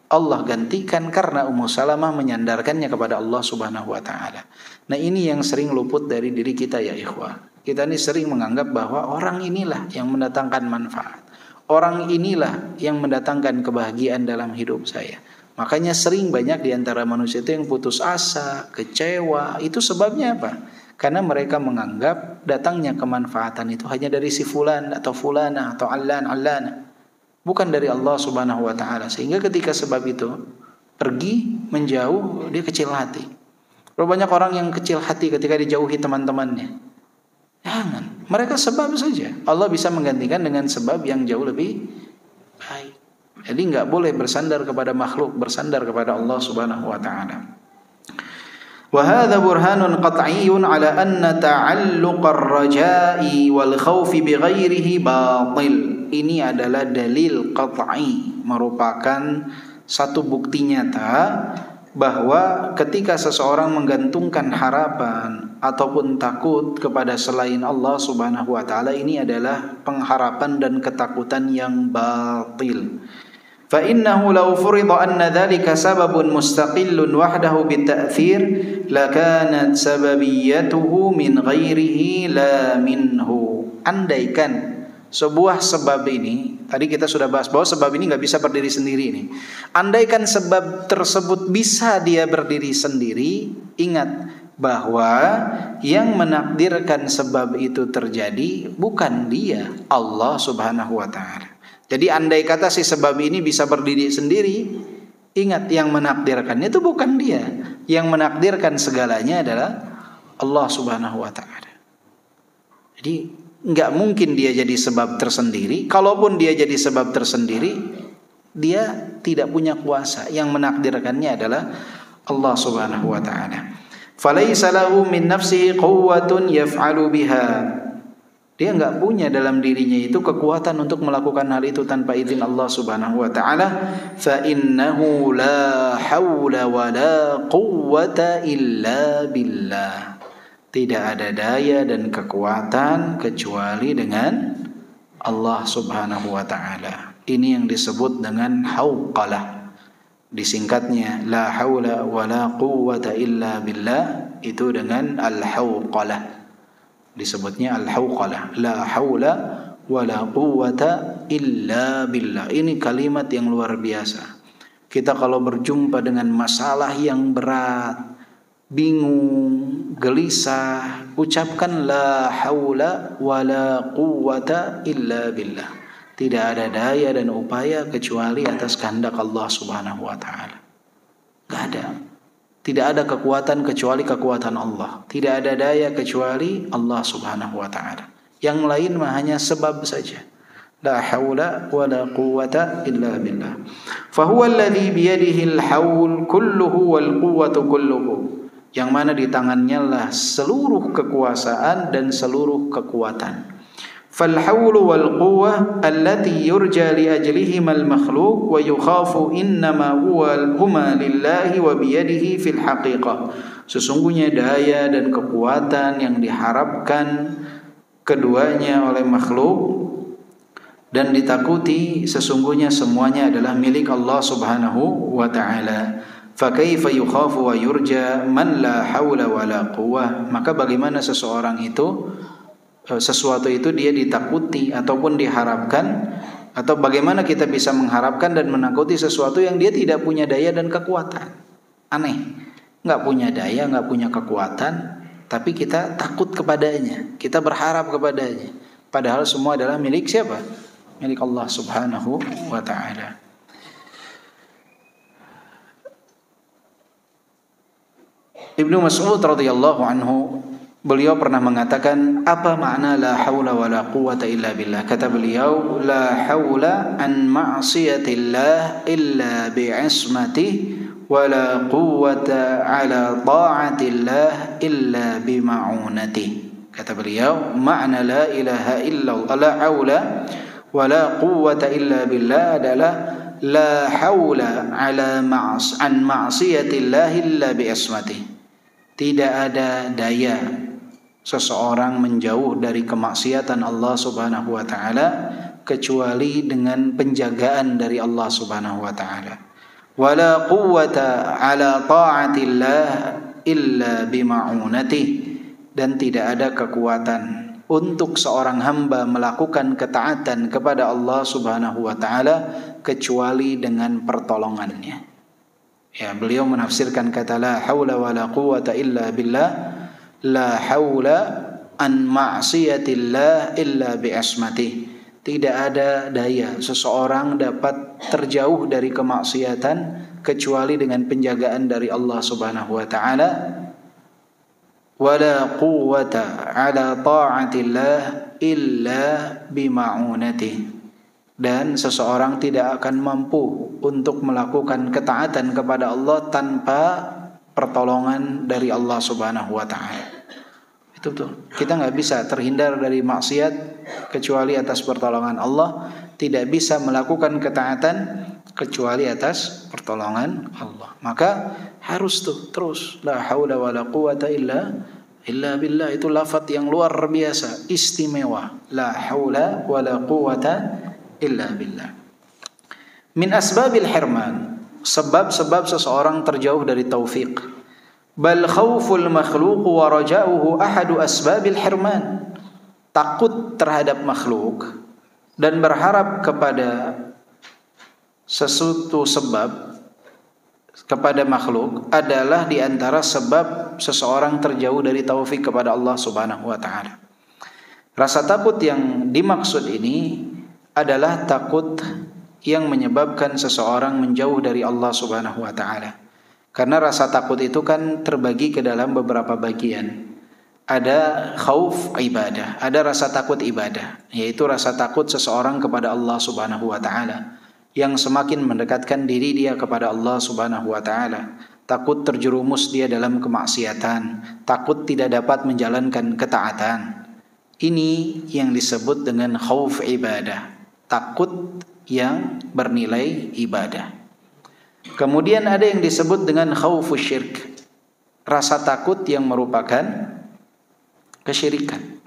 Allah gantikan karena Ummu Salamah menyandarkannya kepada Allah Subhanahu wa ta'ala. Nah, ini yang sering luput dari diri kita ya ikhwah. Kita ini sering menganggap bahwa orang inilah yang mendatangkan manfaat. Orang inilah yang mendatangkan kebahagiaan dalam hidup saya. Makanya sering banyak di antara manusia itu yang putus asa, kecewa. Itu sebabnya apa? Karena mereka menganggap datangnya kemanfaatan itu hanya dari si fulan atau fulana atau allan. Bukan dari Allah Subhanahu wa ta'ala. Sehingga ketika sebab itu pergi, menjauh, dia kecil hati. Berapa banyak orang yang kecil hati ketika dijauhi teman-temannya. Jangan, mereka sebab saja. Allah bisa menggantikan dengan sebab yang jauh lebih baik. Jadi enggak boleh bersandar kepada makhluk, bersandar kepada Allah Subhanahu wa ta'ala. Wa hadha burhanun qat'iyyun ala anna ta'alluq ar-raja'i wal khawfi bi ghairihi batil. Ini adalah dalil qat'i, merupakan satu bukti nyata bahwa ketika seseorang menggantungkan harapan ataupun takut kepada selain Allah Subhanahu wa ta'ala, ini adalah pengharapan dan ketakutan yang batil. Fa innahu law furida anna dhalika sababun mustaqillun wahdahu bita'thir lakanat sababiyyatuhu min ghairihi la minhu. Andaikan sebuah sebab ini, tadi kita sudah bahas bahwa sebab ini nggak bisa berdiri sendiri nih. Andaikan sebab tersebut bisa dia berdiri sendiri, ingat bahwa yang menakdirkan sebab itu terjadi bukan dia, Allah Subhanahu wa taala. Jadi andai kata si sebab ini bisa berdiri sendiri, ingat yang menakdirkannya itu bukan dia. Yang menakdirkan segalanya adalah Allah Subhanahu wa taala. Jadi nggak mungkin dia jadi sebab tersendiri. Kalaupun dia jadi sebab tersendiri, dia tidak punya kuasa. Yang menakdirkannya adalah Allah Subhanahu wa taala. Falaysa lahu min nafsihi quwwatun yaf'alu biha. Dia nggak punya dalam dirinya itu kekuatan untuk melakukan hal itu tanpa izin Allah Subhanahu wa taala. Fa innahu la haula wa la quwwata illa billah. Tidak ada daya dan kekuatan kecuali dengan Allah Subhanahu wa taala. Ini yang disebut dengan hauqalah. Disingkatnya la haula wa la quwwata illa billah, itu dengan al-hauqalah. Disebutnya al-hauqalah. La haula wa la quwwata illa billah. Ini kalimat yang luar biasa. Kita kalau berjumpa dengan masalah yang berat, bingung, gelisah, ucapkan la haula wa la quwwata illa billah. Tidak ada daya dan upaya kecuali atas kehendak Allah Subhanahu wa taala. Enggak ada. Tidak ada kekuatan kecuali kekuatan Allah. Tidak ada daya kecuali Allah Subhanahu wa taala. Yang lain mah hanya sebab saja. La haula wa la quwwata illa billah. Fa huwa alladhi bi yadihi al-haul kulluhu wal quwwatu kulluhu. Yang mana di tangannya lah seluruh kekuasaan dan seluruh kekuatan. Fal haulu wal quwwah allati yurja li ajlihima al makhluq wa yukhafu innama huma lillahi wa biyadihi fil haqiqah. Sesungguhnya daya dan kekuatan yang diharapkan keduanya oleh makhluk dan ditakuti, sesungguhnya semuanya adalah milik Allah Subhanahu wa taala. Fa kaifa yukhafu wa yurja man la haula wa la quwwah. Maka bagaimana seseorang itu, sesuatu itu dia ditakuti ataupun diharapkan, atau bagaimana kita bisa mengharapkan dan menakuti sesuatu yang dia tidak punya daya dan kekuatan. Aneh, nggak punya daya, nggak punya kekuatan, tapi kita takut kepadanya, kita berharap kepadanya, padahal semua adalah milik siapa? Milik Allah Subhanahu wa ta'ala. Ibnu Mas'ud radhiyallahu anhu, beliau pernah mengatakan, apa makna la haula wa la quwwata illa billah? Kata beliau, la haula an ma'siyatillah illa bi'ismatihi wa la quwwata ala ta'atillah illa bima'unatihi. Kata beliau, makna la ilaha illallah, la haula wa la quwwata illa billah adalah la haula ala an ma'siyatillah illa bi'ismatihi. Tidak ada daya seseorang menjauh dari kemaksiatan Allah Subhanahu wa ta'ala kecuali dengan penjagaan dari Allah Subhanahu wa ta'ala. Wala quwwata ala ta'atillah illa bima'unatih. Dan tidak ada kekuatan untuk seorang hamba melakukan ketaatan kepada Allah Subhanahu wa ta'ala kecuali dengan pertolongannya. Ya, beliau menafsirkan kata la haula wa la quwwata illa billah, la haula an ma'siyatillah illa bi'asmatih. Tidak ada daya seseorang dapat terjauh dari kemaksiatan kecuali dengan penjagaan dari Allah Subhanahu wa ta'ala. Wala quwwata ala ta'atillah illa bima'unatih. Dan seseorang tidak akan mampu untuk melakukan ketaatan kepada Allah tanpa pertolongan dari Allah Subhanahu wa ta'ala. Itu betul. Kita nggak bisa terhindar dari maksiat kecuali atas pertolongan Allah. Tidak bisa melakukan ketaatan kecuali atas pertolongan Allah. Maka harus tuh terus la haula wala quwwata illa billah. Itu lafaz yang luar biasa, istimewa. La haula wala quwwata illa billah. Min asbabil hirman, sebab-sebab seseorang terjauh dari taufik. Bal khawful makhluq wa raja'uhu ahadu asbabil hirman. Takut terhadap makhluk dan berharap kepada sesuatu sebab kepada makhluk adalah di antara sebab seseorang terjauh dari taufik kepada Allah Subhanahu wa taala. Rasa takut yang dimaksud ini adalah takut yang menyebabkan seseorang menjauh dari Allah Subhanahu wa taala. Karena rasa takut itu kan terbagi ke dalam beberapa bagian. Ada khauf ibadah, ada rasa takut ibadah, yaitu rasa takut seseorang kepada Allah Subhanahu wa taala yang semakin mendekatkan diri dia kepada Allah Subhanahu wa taala. Takut terjerumus dia dalam kemaksiatan, takut tidak dapat menjalankan ketaatan. Ini yang disebut dengan khauf ibadah, takut yang bernilai ibadah. Kemudian ada yang disebut dengan khaufus syirk, rasa takut yang merupakan kesyirikan,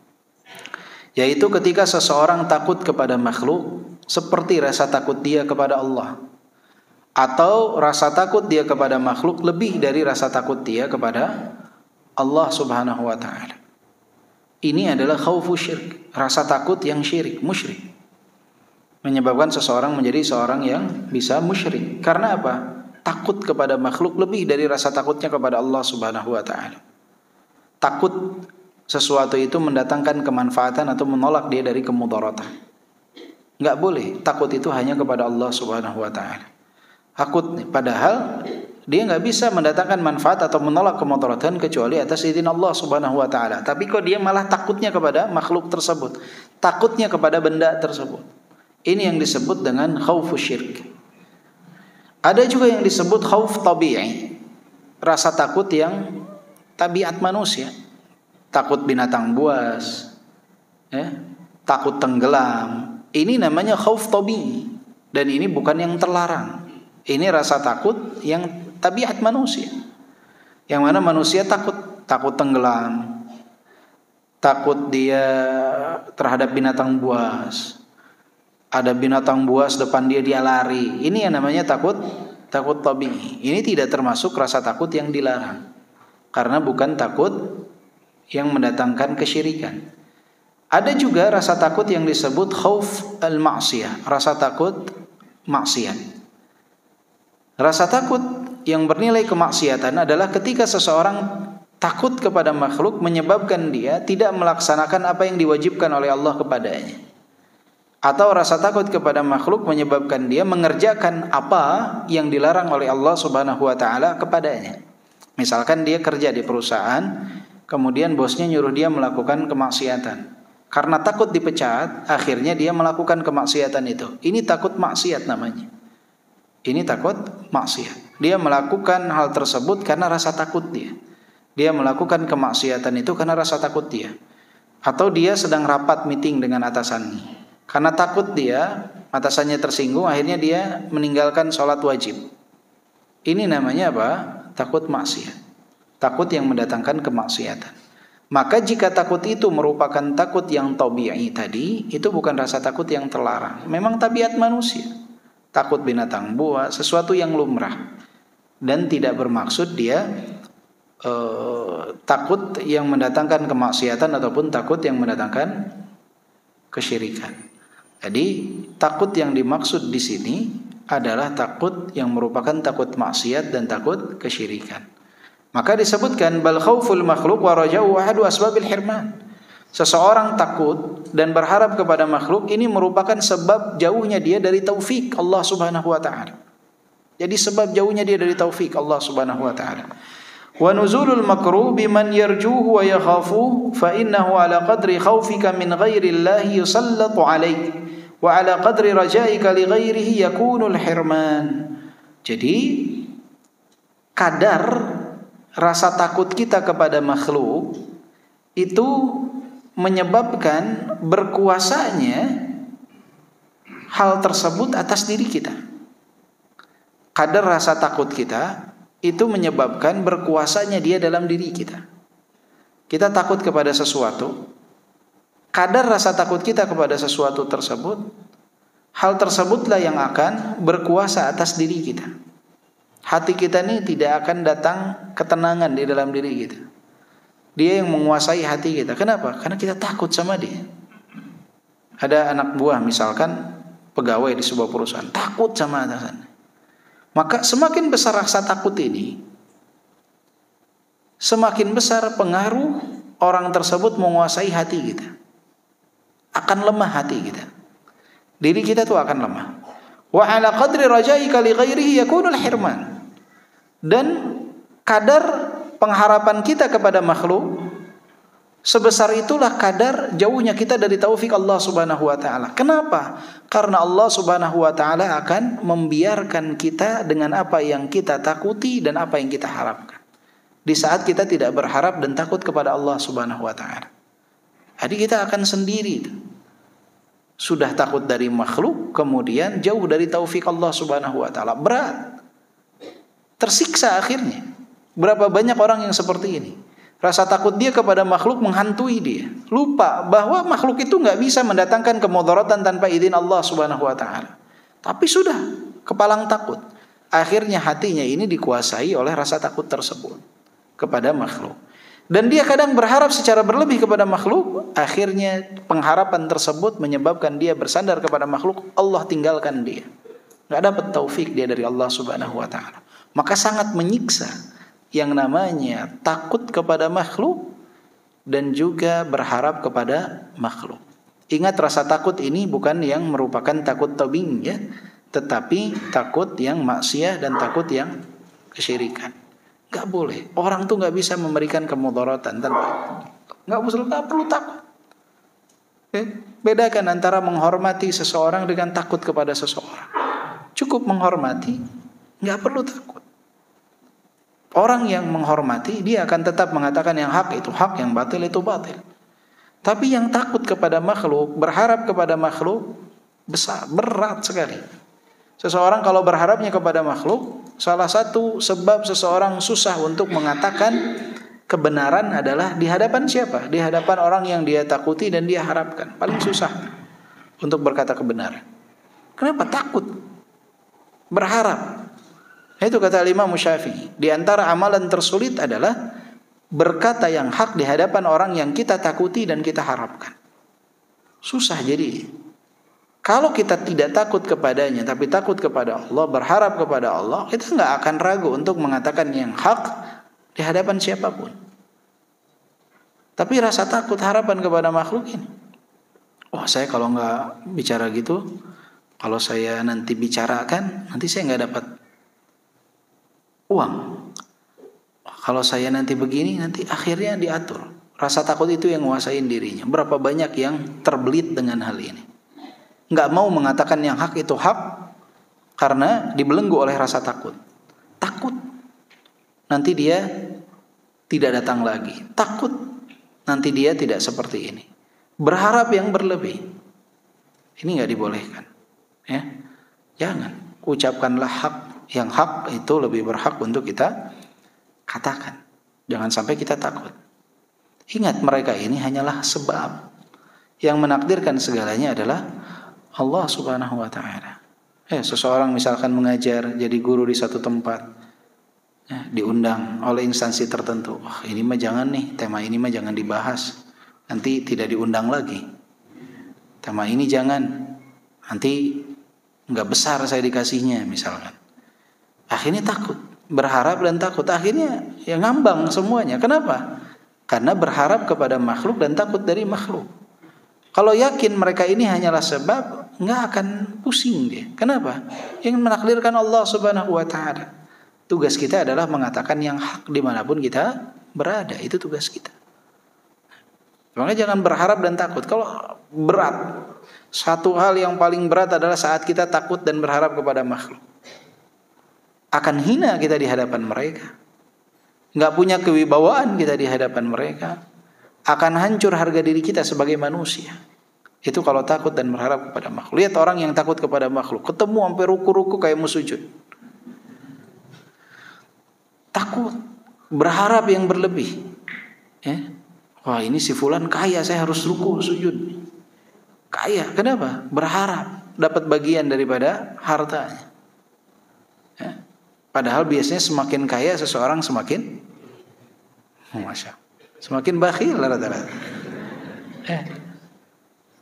yaitu ketika seseorang takut kepada makhluk seperti rasa takut dia kepada Allah, atau rasa takut dia kepada makhluk lebih dari rasa takut dia kepada Allah Subhanahu wa taala. Ini adalah khaufus syirk, rasa takut yang syirik, musyrik, menyebabkan seseorang menjadi seorang yang bisa musyrik. Karena apa? Takut kepada makhluk lebih dari rasa takutnya kepada Allah Subhanahu wa taala. Takut sesuatu itu mendatangkan kemanfaatan atau menolak dia dari kemudaratan. Enggak boleh. Takut itu hanya kepada Allah Subhanahu wa taala. Takut padahal dia enggak bisa mendatangkan manfaat atau menolak kemudaratan kecuali atas izin Allah Subhanahu wa taala. Tapi kok dia malah takutnya kepada makhluk tersebut, takutnya kepada benda tersebut. Ini yang disebut dengan khaufus syirk. Ada juga yang disebut khauf tabi'i, rasa takut yang tabiat manusia. Takut binatang buas, takut tenggelam. Ini namanya khauf tabi'i, dan ini bukan yang terlarang. Ini rasa takut yang tabiat manusia, yang mana manusia takut tenggelam, takut dia terhadap binatang buas. Ada binatang buas depan dia lari. Ini yang namanya takut tabi'i. Ini tidak termasuk rasa takut yang dilarang, karena bukan takut yang mendatangkan kesyirikan. Ada juga rasa takut yang disebut khauf al-ma'siyah, rasa takut maksiat. Rasa takut yang bernilai kemaksiatan adalah ketika seseorang takut kepada makhluk menyebabkan dia tidak melaksanakan apa yang diwajibkan oleh Allah kepadanya. Atau rasa takut kepada makhluk menyebabkan dia mengerjakan apa yang dilarang oleh Allah Subhanahu wa taala kepadanya. Misalkan dia kerja di perusahaan, kemudian bosnya nyuruh dia melakukan kemaksiatan. Karena takut dipecat, akhirnya dia melakukan kemaksiatan itu. Ini takut maksiat namanya. Ini takut maksiat. Dia melakukan hal tersebut karena rasa takut dia. Dia melakukan kemaksiatan itu karena rasa takut dia. Atau dia sedang rapat meeting dengan atasannya. Karena takut dia, atasannya tersinggung, akhirnya dia meninggalkan sholat wajib. Ini namanya apa? Takut maksiat. Takut yang mendatangkan kemaksiatan. Maka jika takut itu merupakan takut yang tabi'i tadi, itu bukan rasa takut yang terlarang. Memang tabiat manusia. Takut binatang buas, sesuatu yang lumrah. Dan tidak bermaksud dia takut yang mendatangkan kemaksiatan ataupun takut yang mendatangkan kesyirikan. Jadi takut yang dimaksud di sini adalah takut yang merupakan takut maksiat dan takut kesyirikan. Maka disebutkan bal khauful makhluq wa raja'u ahadu asbabil hirman. Seseorang takut dan berharap kepada makhluk ini merupakan sebab jauhnya dia dari taufik Allah Subhanahu wa taala. Jadi sebab jauhnya dia dari taufik Allah Subhanahu wa taala. Wa nuzulul makruh biman yarjuhu wa yakhafu fa innahu ala qadri khaufika min ghairi Allah yusallatu alaik wa ala qadri rajaika li ghairihi yakunul hirman. Jadi kadar rasa takut kita kepada makhluk itu menyebabkan berkuasanya hal tersebut atas diri kita. Kadar rasa takut kita itu menyebabkan berkuasanya dia dalam diri kita. Kita takut kepada sesuatu, kadar rasa takut kita kepada sesuatu tersebut hal tersebutlah yang akan berkuasa atas diri kita. Hati kita ini tidak akan datang ketenangan di dalam diri kita. Dia yang menguasai hati kita. Kenapa? Karena kita takut sama dia. Ada anak buah misalkan pegawai di sebuah perusahaan, takut sama atasannya. Maka semakin besar rasa takut ini, semakin besar pengaruh orang tersebut menguasai hati kita. Akan lemah hati kita. Diri kita tuh akan lemah. Wa ala qadri rajaika li ghairihi yakunul hirman. Dan kadar pengharapan kita kepada makhluk, sebesar itulah kadar jauhnya kita dari taufik Allah Subhanahu wa taala. Kenapa? Karena Allah Subhanahu wa taala akan membiarkan kita dengan apa yang kita takuti dan apa yang kita harapkan. Di saat kita tidak berharap dan takut kepada Allah Subhanahu wa taala. Jadi kita akan sendiri. Sudah takut dari makhluk, kemudian jauh dari taufik Allah Subhanahu wa taala. Berat. Tersiksa akhirnya. Berapa banyak orang yang seperti ini. Rasa takut dia kepada makhluk menghantui dia. Lupa bahwa makhluk itu nggak bisa mendatangkan kemudaratan tanpa izin Allah Subhanahu wa taala. Tapi sudah kepalang takut. Akhirnya hatinya ini dikuasai oleh rasa takut tersebut kepada makhluk. Dan dia kadang berharap secara berlebih kepada makhluk, akhirnya pengharapan tersebut menyebabkan dia bersandar kepada makhluk, Allah tinggalkan dia. Nggak dapat taufik dia dari Allah Subhanahu wa taala. Maka sangat menyiksa yang namanya takut kepada makhluk dan juga berharap kepada makhluk. Ingat, rasa takut ini bukan yang merupakan takut tobing ya, tetapi takut yang maksiat dan takut yang kesyirikan. Gak boleh. Orang tuh gak bisa memberikan kemudaratan tanpa gak perlu takut. Bedakan antara menghormati seseorang dengan takut kepada seseorang. Cukup menghormati, gak perlu takut. Orang yang menghormati, dia akan tetap mengatakan yang hak itu hak, yang batil itu batil. Tapi yang takut kepada makhluk, berharap kepada makhluk, besar, berat sekali. Seseorang kalau berharapnya kepada makhluk, salah satu sebab seseorang susah untuk mengatakan kebenaran adalah di hadapan siapa? Di hadapan orang yang dia takuti dan dia harapkan. Paling susah untuk berkata kebenaran. Kenapa? Takut. Berharap. Itu kata Imam Syafi'i. Di antara amalan tersulit adalah berkata yang hak di hadapan orang yang kita takuti dan kita harapkan. Susah jadi. Kalau kita tidak takut kepadanya, tapi takut kepada Allah, berharap kepada Allah, kita nggak akan ragu untuk mengatakan yang hak di hadapan siapapun. Tapi rasa takut harapan kepada makhluk ini, saya kalau nggak bicara gitu, kalau saya nanti bicarakan, nanti saya nggak dapat uang. Kalau saya nanti begini, nanti akhirnya diatur. Rasa takut itu yang nguasain dirinya. Berapa banyak yang terbelit dengan hal ini. Nggak mau mengatakan yang hak itu hak karena dibelenggu oleh rasa takut. Takut nanti dia tidak datang lagi. Takut nanti dia tidak seperti ini. Berharap yang berlebih. Ini nggak dibolehkan. Ya, jangan. Ucapkanlah hak. Yang hak itu lebih berhak untuk kita katakan. Jangan sampai kita takut. Ingat, mereka ini hanyalah sebab. Yang menakdirkan segalanya adalah Allah Subhanahu wa taala. Seseorang misalkan mengajar jadi guru di satu tempat, diundang oleh instansi tertentu. Ini mah jangan nih, tema ini mah jangan dibahas. Nanti tidak diundang lagi. Tema ini jangan. Nanti enggak besar saya dikasihnya misalkan. Akhirnya takut, berharap dan takut. Akhirnya ya ngambang semuanya. Kenapa? Karena berharap kepada makhluk dan takut dari makhluk. Kalau yakin mereka ini hanyalah sebab, nggak akan pusing dia. Kenapa? Yang menakdirkan Allah Subhanahu wa taala. Tugas kita adalah mengatakan yang hak dimanapun kita berada. Itu tugas kita. Makanya jangan berharap dan takut. Kalau berat, satu hal yang paling berat adalah saat kita takut dan berharap kepada makhluk. Akan hina kita di hadapan mereka. Nggak punya kewibawaan kita di hadapan mereka. Akan hancur harga diri kita sebagai manusia. Itu kalau takut dan berharap kepada makhluk. Lihat orang yang takut kepada makhluk, ketemu sampai ruku-ruku kayak mau sujud. Takut, berharap yang berlebih. Wah, ini si fulan kaya, saya harus ruku sujud. Kaya, kenapa? Berharap. dapat bagian daripada hartanya. Ya. Padahal biasanya semakin kaya seseorang semakin semakin bakhil rata-rata.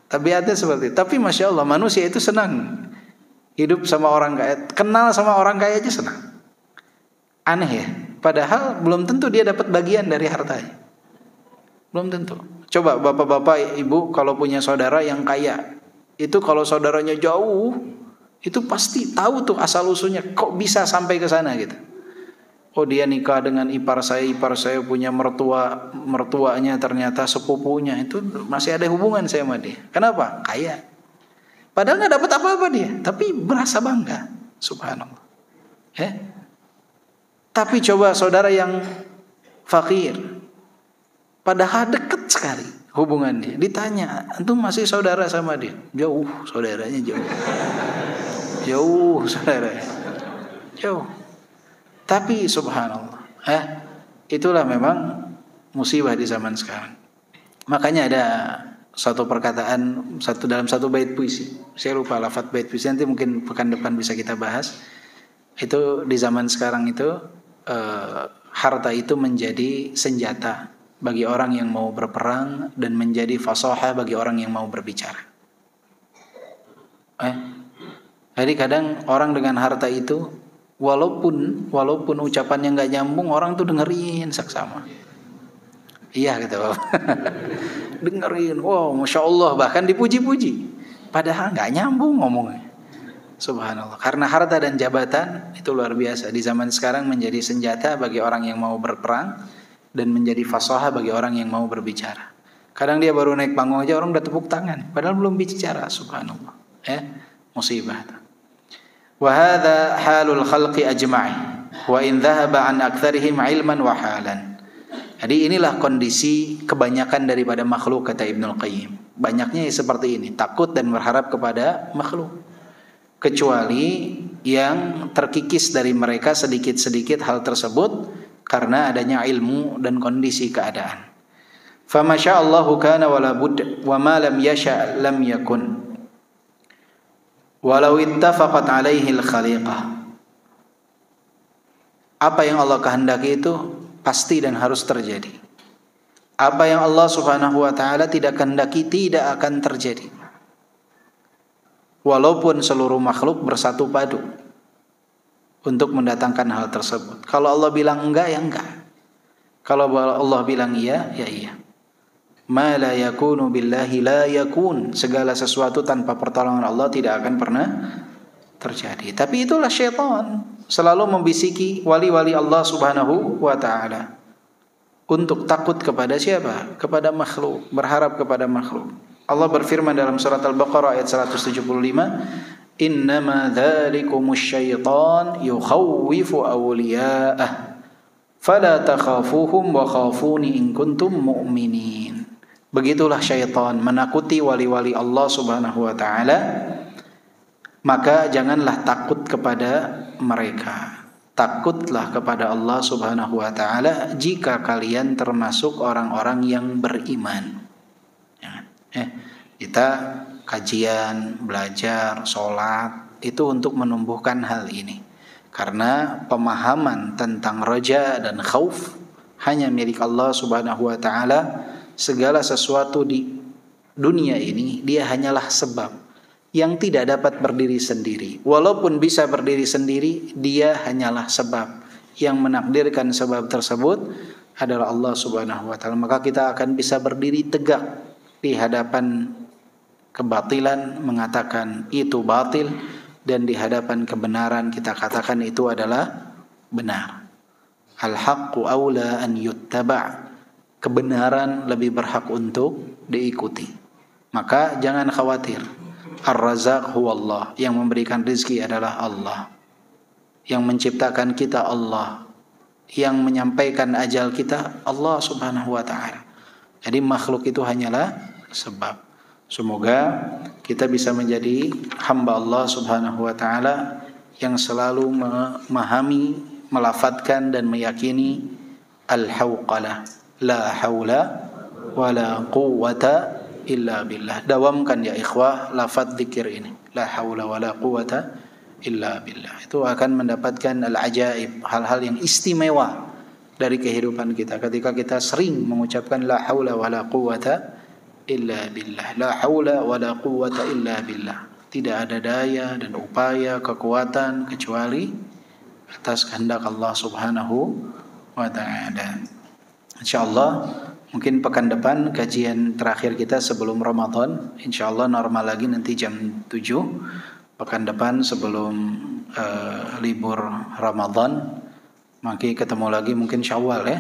Tabiatnya seperti itu. Tapi Masya Allah, manusia itu senang hidup sama orang kaya, kenal sama orang kaya aja senang. Aneh ya. Padahal belum tentu dia dapat bagian dari hartanya. Belum tentu. Coba bapak-bapak, ibu kalau punya saudara yang kaya, itu kalau saudaranya jauh, itu pasti tahu tuh asal usulnya, kok bisa sampai ke sana gitu. Oh, dia nikah dengan ipar saya punya mertuanya ternyata sepupunya, itu masih ada hubungan saya sama dia. Kenapa? Kaya. Padahal nggak dapat apa-apa dia, tapi berasa bangga. Subhanallah. Tapi coba saudara yang fakir, padahal dekat sekali hubungan dia. Ditanya, antum masih saudara sama dia? Jauh, saudaranya jauh. Jauh saudaranya. Jauh. Tapi subhanallah, itulah memang musibah di zaman sekarang. Makanya ada satu perkataan dalam satu bait puisi. Saya lupa lafaz bait puisi, nanti mungkin pekan depan bisa kita bahas. Itu di zaman sekarang itu harta itu menjadi senjata bagi orang yang mau berperang dan menjadi fasahah bagi orang yang mau berbicara. Jadi kadang orang dengan harta itu walaupun ucapannya nggak nyambung, orang tuh dengerin saksama. Iya kata Bapak. Dengerin, wow, Masya Allah, bahkan dipuji-puji. Padahal nggak nyambung ngomongnya. Subhanallah. Karena harta dan jabatan itu luar biasa. Di zaman sekarang menjadi senjata bagi orang yang mau berperang dan menjadi fasahah bagi orang yang mau berbicara. Kadang dia baru naik panggung aja orang udah tepuk tangan, padahal belum bicara. Subhanallah. Musibah. Wa hadza halul khalqi ajma'i wa in dhahaba an aktsarihim ilman wa halan. Jadi inilah kondisi kebanyakan daripada makhluk, kata Ibnul Qayyim. Banyaknya seperti ini, takut dan berharap kepada makhluk. Kecuali yang terkikis dari mereka sedikit-sedikit hal tersebut karena adanya ilmu dan kondisi keadaan. Fa masyaallahu kana wala bud wa ma lam yasha lam yakun. Walau ittafaqat alaihi al-khaliqah. Apa yang Allah kehendaki itu pasti dan harus terjadi. Apa yang Allah Subhanahu wa taala tidak kehendaki tidak akan terjadi. Walaupun seluruh makhluk bersatu padu untuk mendatangkan hal tersebut. Kalau Allah bilang enggak, ya enggak. Kalau Allah bilang iya, ya iya. Ma la yakunu billahi la yakun. Segala sesuatu tanpa pertolongan Allah tidak akan pernah terjadi. Tapi itulah syaitan, selalu membisiki wali-wali Allah Subhanahu wa taala untuk takut kepada siapa? Kepada makhluk, berharap kepada makhluk. Allah berfirman dalam surat Al-Baqarah ayat 175, "Innama dzalikumus syaitan yukhawwifu awliya'ah fala takhafuhum wa khafuni in kuntum mu'minin." Begitulah syaitan menakuti wali-wali Allah Subhanahu wa taala, maka janganlah takut kepada mereka. Takutlah kepada Allah Subhanahu wa taala jika kalian termasuk orang-orang yang beriman. Kita kajian, belajar, sholat itu untuk menumbuhkan hal ini. Karena pemahaman tentang raja dan khauf hanya milik Allah Subhanahu wa taala. Segala sesuatu di dunia ini dia hanyalah sebab yang tidak dapat berdiri sendiri. Walaupun bisa berdiri sendiri, dia hanyalah sebab. Yang menakdirkan sebab tersebut adalah Allah Subhanahu wa taala. Maka kita akan bisa berdiri tegak di hadapan kebatilan, mengatakan itu batil, dan di hadapan kebenaran kita katakan itu adalah benar. Al-haqqu aula an yuttaba'. Kebenaran lebih berhak untuk diikuti. Maka jangan khawatir. Ar-Razzaq huwallah. Yang memberikan rezeki adalah Allah. Yang menciptakan kita Allah. Yang menyampaikan ajal kita Allah Subhanahu wa taala. Jadi makhluk itu hanyalah sebab. Semoga kita bisa menjadi hamba Allah Subhanahu wa taala yang selalu memahami, melafadzkan dan meyakini al-hawqalah, la haula wala quwwata illa billah. Dawamkan ya ikhwah lafaz zikir ini. La haula wala quwata illa billah. Itu akan mendapatkan al-ajaib, hal-hal yang istimewa dari kehidupan kita ketika kita sering mengucapkan la haula wala quwata illa billah. La haula wala quwata illa billah. Tidak ada daya dan upaya kekuatan kecuali atas kehendak Allah Subhanahu wa taala. Insyaallah mungkin pekan depan kajian terakhir kita sebelum Ramadan, insyaallah normal lagi nanti jam 7 pekan depan sebelum libur Ramadan. Maka ketemu lagi mungkin Syawal ya.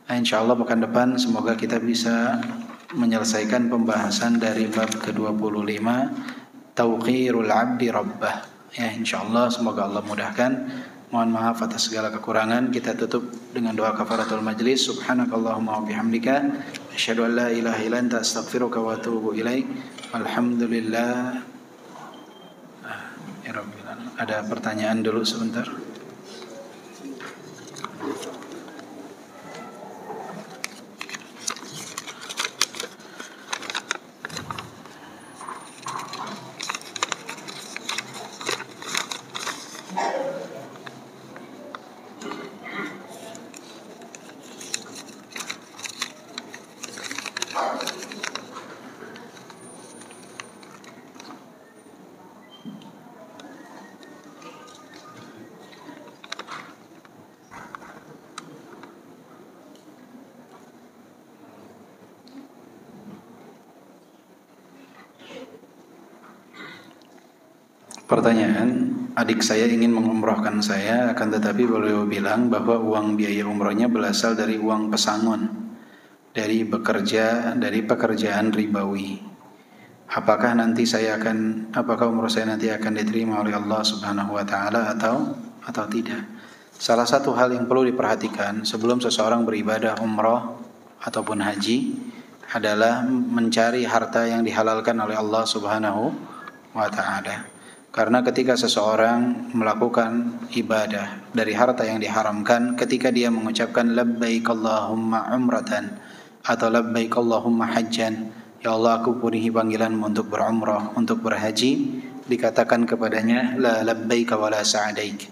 Insyaallah pekan depan semoga kita bisa menyelesaikan pembahasan dari bab ke-25 Tauqirul Abdi Rabbah. Ya insyaallah semoga Allah mudahkan. Mohon maaf atas segala kekurangan. Kita tutup dengan doa kafaratul majlis. Subhanakallahumma wa bihamdika asyhadu an la ilaha illa anta astaghfiruka wa atubu ilaik. Alhamdulillah. Ya Rabbil alamin. Ada pertanyaan dulu sebentar. Pertanyaan, adik saya ingin mengumrohkan saya, akan tetapi beliau bilang bahwa uang biaya umrohnya berasal dari uang pesangon, dari pekerjaan ribawi. Apakah umroh saya nanti akan diterima oleh Allah Subhanahu wa taala atau tidak? Salah satu hal yang perlu diperhatikan sebelum seseorang beribadah umroh ataupun haji adalah mencari harta yang dihalalkan oleh Allah Subhanahu wa taala. Karena ketika seseorang melakukan ibadah dari harta yang diharamkan, ketika dia mengucapkan labbaik Allahumma umratan atau labbaik Allahumma hajjan, ya Allah aku penuhi panggilanmu untuk berumrah, untuk berhaji, dikatakan kepadanya la labbaik wa la sa'daik.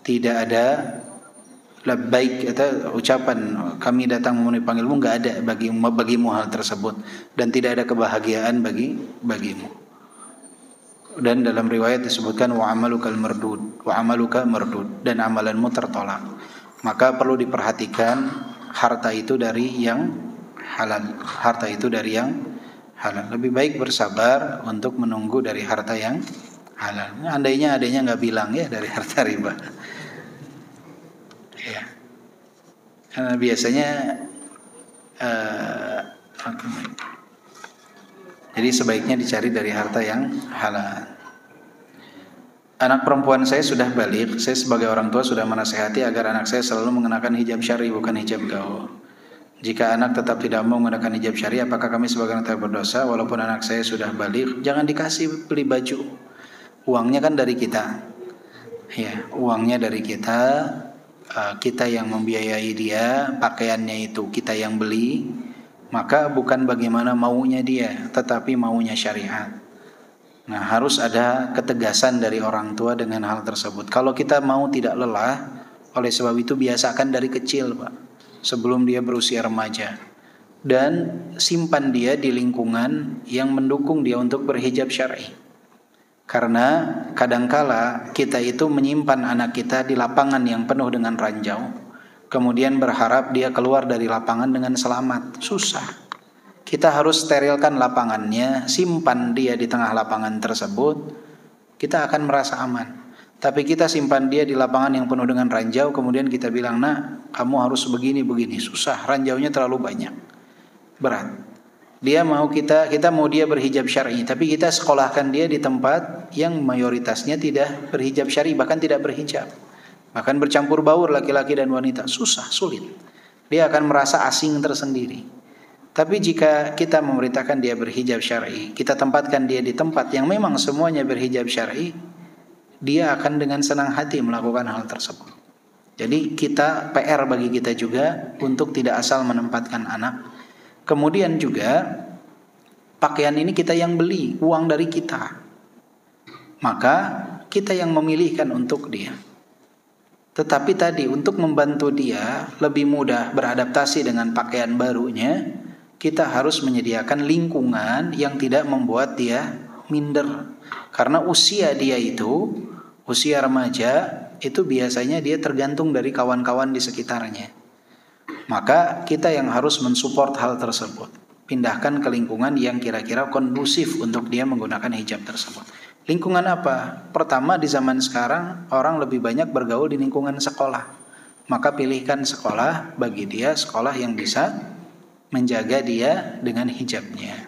Tidak ada labbaik atau ucapan kami datang memenuhi panggilanmu, enggak ada bagimu hal tersebut, dan tidak ada kebahagiaan bagimu. Dan dalam riwayat disebutkan wa amaluka mardud, dan amalanmu tertolak. Maka perlu diperhatikan harta itu dari yang halal. Lebih baik bersabar untuk menunggu dari harta yang halal. Andainya adanya nggak bilang ya dari harta riba. Ya. Karena biasanya jadi sebaiknya dicari dari harta yang halal. Anak perempuan saya sudah baligh. Saya sebagai orang tua sudah menasihati agar anak saya selalu mengenakan hijab syar'i, bukan hijab gaul. Jika anak tetap tidak mau mengenakan hijab syar'i, apakah kami sebagai orang tua berdosa? Walaupun anak saya sudah baligh, jangan dikasih beli baju. Uangnya kan dari kita. Ya, uangnya dari kita. Kita yang membiayai dia, pakaiannya itu kita yang beli. Maka bukan bagaimana maunya dia, tetapi maunya syariat. Nah, harus ada ketegasan dari orang tua dengan hal tersebut. Kalau kita mau tidak lelah, oleh sebab itu biasakan dari kecil, Pak, sebelum dia berusia remaja. Dan simpan dia di lingkungan yang mendukung dia untuk berhijab syar'i. Karena kadangkala kita itu menyimpan anak kita di lapangan yang penuh dengan ranjau, kemudian berharap dia keluar dari lapangan dengan selamat. Susah. Kita harus sterilkan lapangannya, simpan dia di tengah lapangan tersebut, kita akan merasa aman. Tapi kita simpan dia di lapangan yang penuh dengan ranjau, kemudian kita bilang, nak, kamu harus begini-begini. Susah, ranjaunya terlalu banyak, berat. Dia mau kita mau dia berhijab syar'i, tapi kita sekolahkan dia di tempat yang mayoritasnya tidak berhijab syar'i, bahkan tidak berhijab. Bahkan bercampur baur laki-laki dan wanita. Susah, sulit. Dia akan merasa asing tersendiri. Tapi jika kita memerintahkan dia berhijab syar'i, kita tempatkan dia di tempat yang memang semuanya berhijab syar'i, dia akan dengan senang hati melakukan hal tersebut. Jadi PR bagi kita juga untuk tidak asal menempatkan anak Kemudian juga pakaian ini kita yang beli, uang dari kita. Maka kita yang memilihkan untuk dia. Tetapi tadi untuk membantu dia lebih mudah beradaptasi dengan pakaian barunya, kita harus menyediakan lingkungan yang tidak membuat dia minder. Karena usia dia itu, usia remaja, itu biasanya dia tergantung dari kawan-kawan di sekitarnya. Maka kita yang harus mensupport hal tersebut. Pindahkan ke lingkungan yang kira-kira kondusif untuk dia menggunakan hijab tersebut. Lingkungan apa? Pertama, di zaman sekarang orang lebih banyak bergaul di lingkungan sekolah. Maka pilihkan sekolah bagi dia, sekolah yang bisa menjaga dia dengan hijabnya.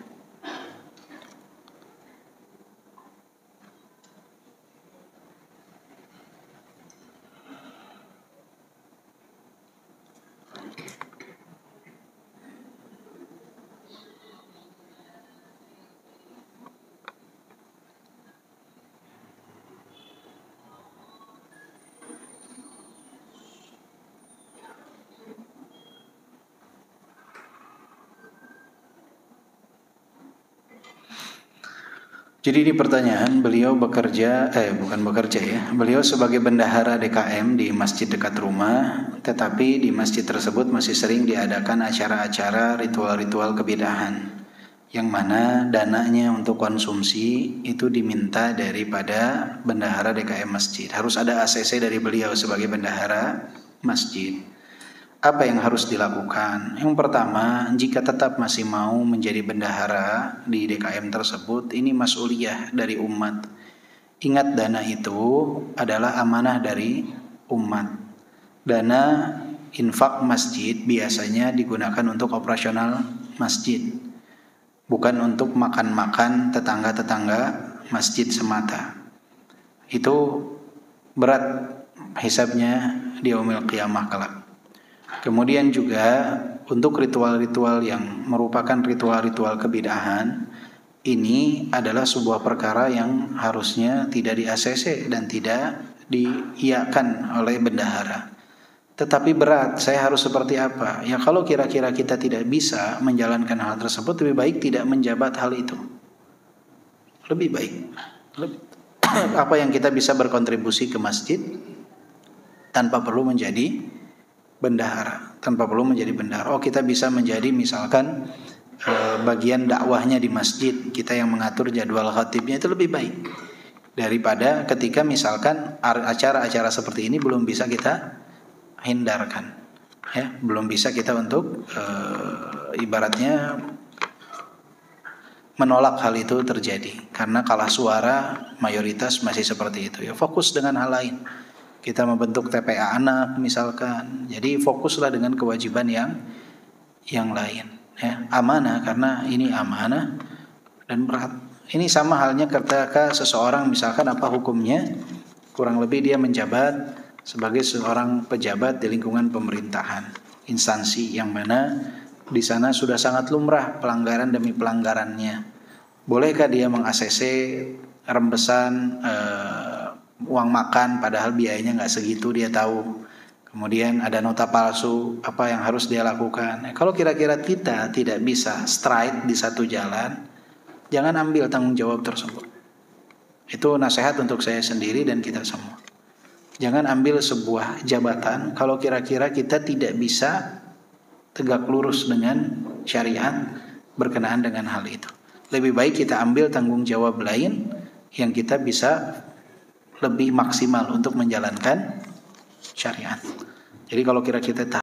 Jadi ini pertanyaan, beliau beliau sebagai bendahara DKM di masjid dekat rumah, tetapi di masjid tersebut masih sering diadakan acara-acara ritual-ritual kebidahan, yang mana dananya untuk konsumsi itu diminta daripada bendahara DKM masjid. Harus ada ACC dari beliau sebagai bendahara masjid. Apa yang harus dilakukan? Yang pertama, jika tetap masih mau menjadi bendahara di DKM tersebut, ini mas'uliyah dari umat. Ingat, dana itu adalah amanah dari umat. Dana infak masjid biasanya digunakan untuk operasional masjid, bukan untuk makan-makan tetangga-tetangga masjid semata. Itu berat hisabnya di yaumil qiyamah kelak. Kemudian juga untuk ritual-ritual yang merupakan ritual-ritual kebidahan, ini adalah sebuah perkara yang harusnya tidak di-ACC dan tidak diiyakan oleh bendahara. Tetapi berat, saya harus seperti apa? Ya kalau kira-kira kita tidak bisa menjalankan hal tersebut, lebih baik tidak menjabat hal itu. Lebih baik. Apa yang kita bisa berkontribusi ke masjid tanpa perlu menjadi bendahara, tanpa perlu menjadi bendahara. Oh, kita bisa menjadi misalkan bagian dakwahnya di masjid, kita yang mengatur jadwal khatibnya, itu lebih baik daripada ketika misalkan acara-acara seperti ini belum bisa kita hindarkan, ya, belum bisa kita untuk ibaratnya menolak hal itu terjadi karena kalah suara mayoritas masih seperti itu. Ya, fokus dengan hal lain. Kita membentuk TPA anak misalkan. Jadi fokuslah dengan kewajiban yang lain, ya. Amanah, karena ini amanah dan berat. Ini sama halnya ketika seseorang misalkan apa hukumnya? Kurang lebih dia menjabat sebagai seorang pejabat di lingkungan pemerintahan, instansi yang mana di sana sudah sangat lumrah pelanggaran demi pelanggarannya. Bolehkah dia meng-ACC rembesan uang makan padahal biayanya nggak segitu, dia tahu. Kemudian ada nota palsu, apa yang harus dia lakukan? Kalau kira-kira kita tidak bisa straight di satu jalan, jangan ambil tanggung jawab tersebut. Itu nasihat untuk saya sendiri dan kita semua. Jangan ambil sebuah jabatan kalau kira-kira kita tidak bisa tegak lurus dengan syariat berkenaan dengan hal itu. Lebih baik kita ambil tanggung jawab lain yang kita bisa lebih maksimal untuk menjalankan syariat. Jadi kalau kira-kira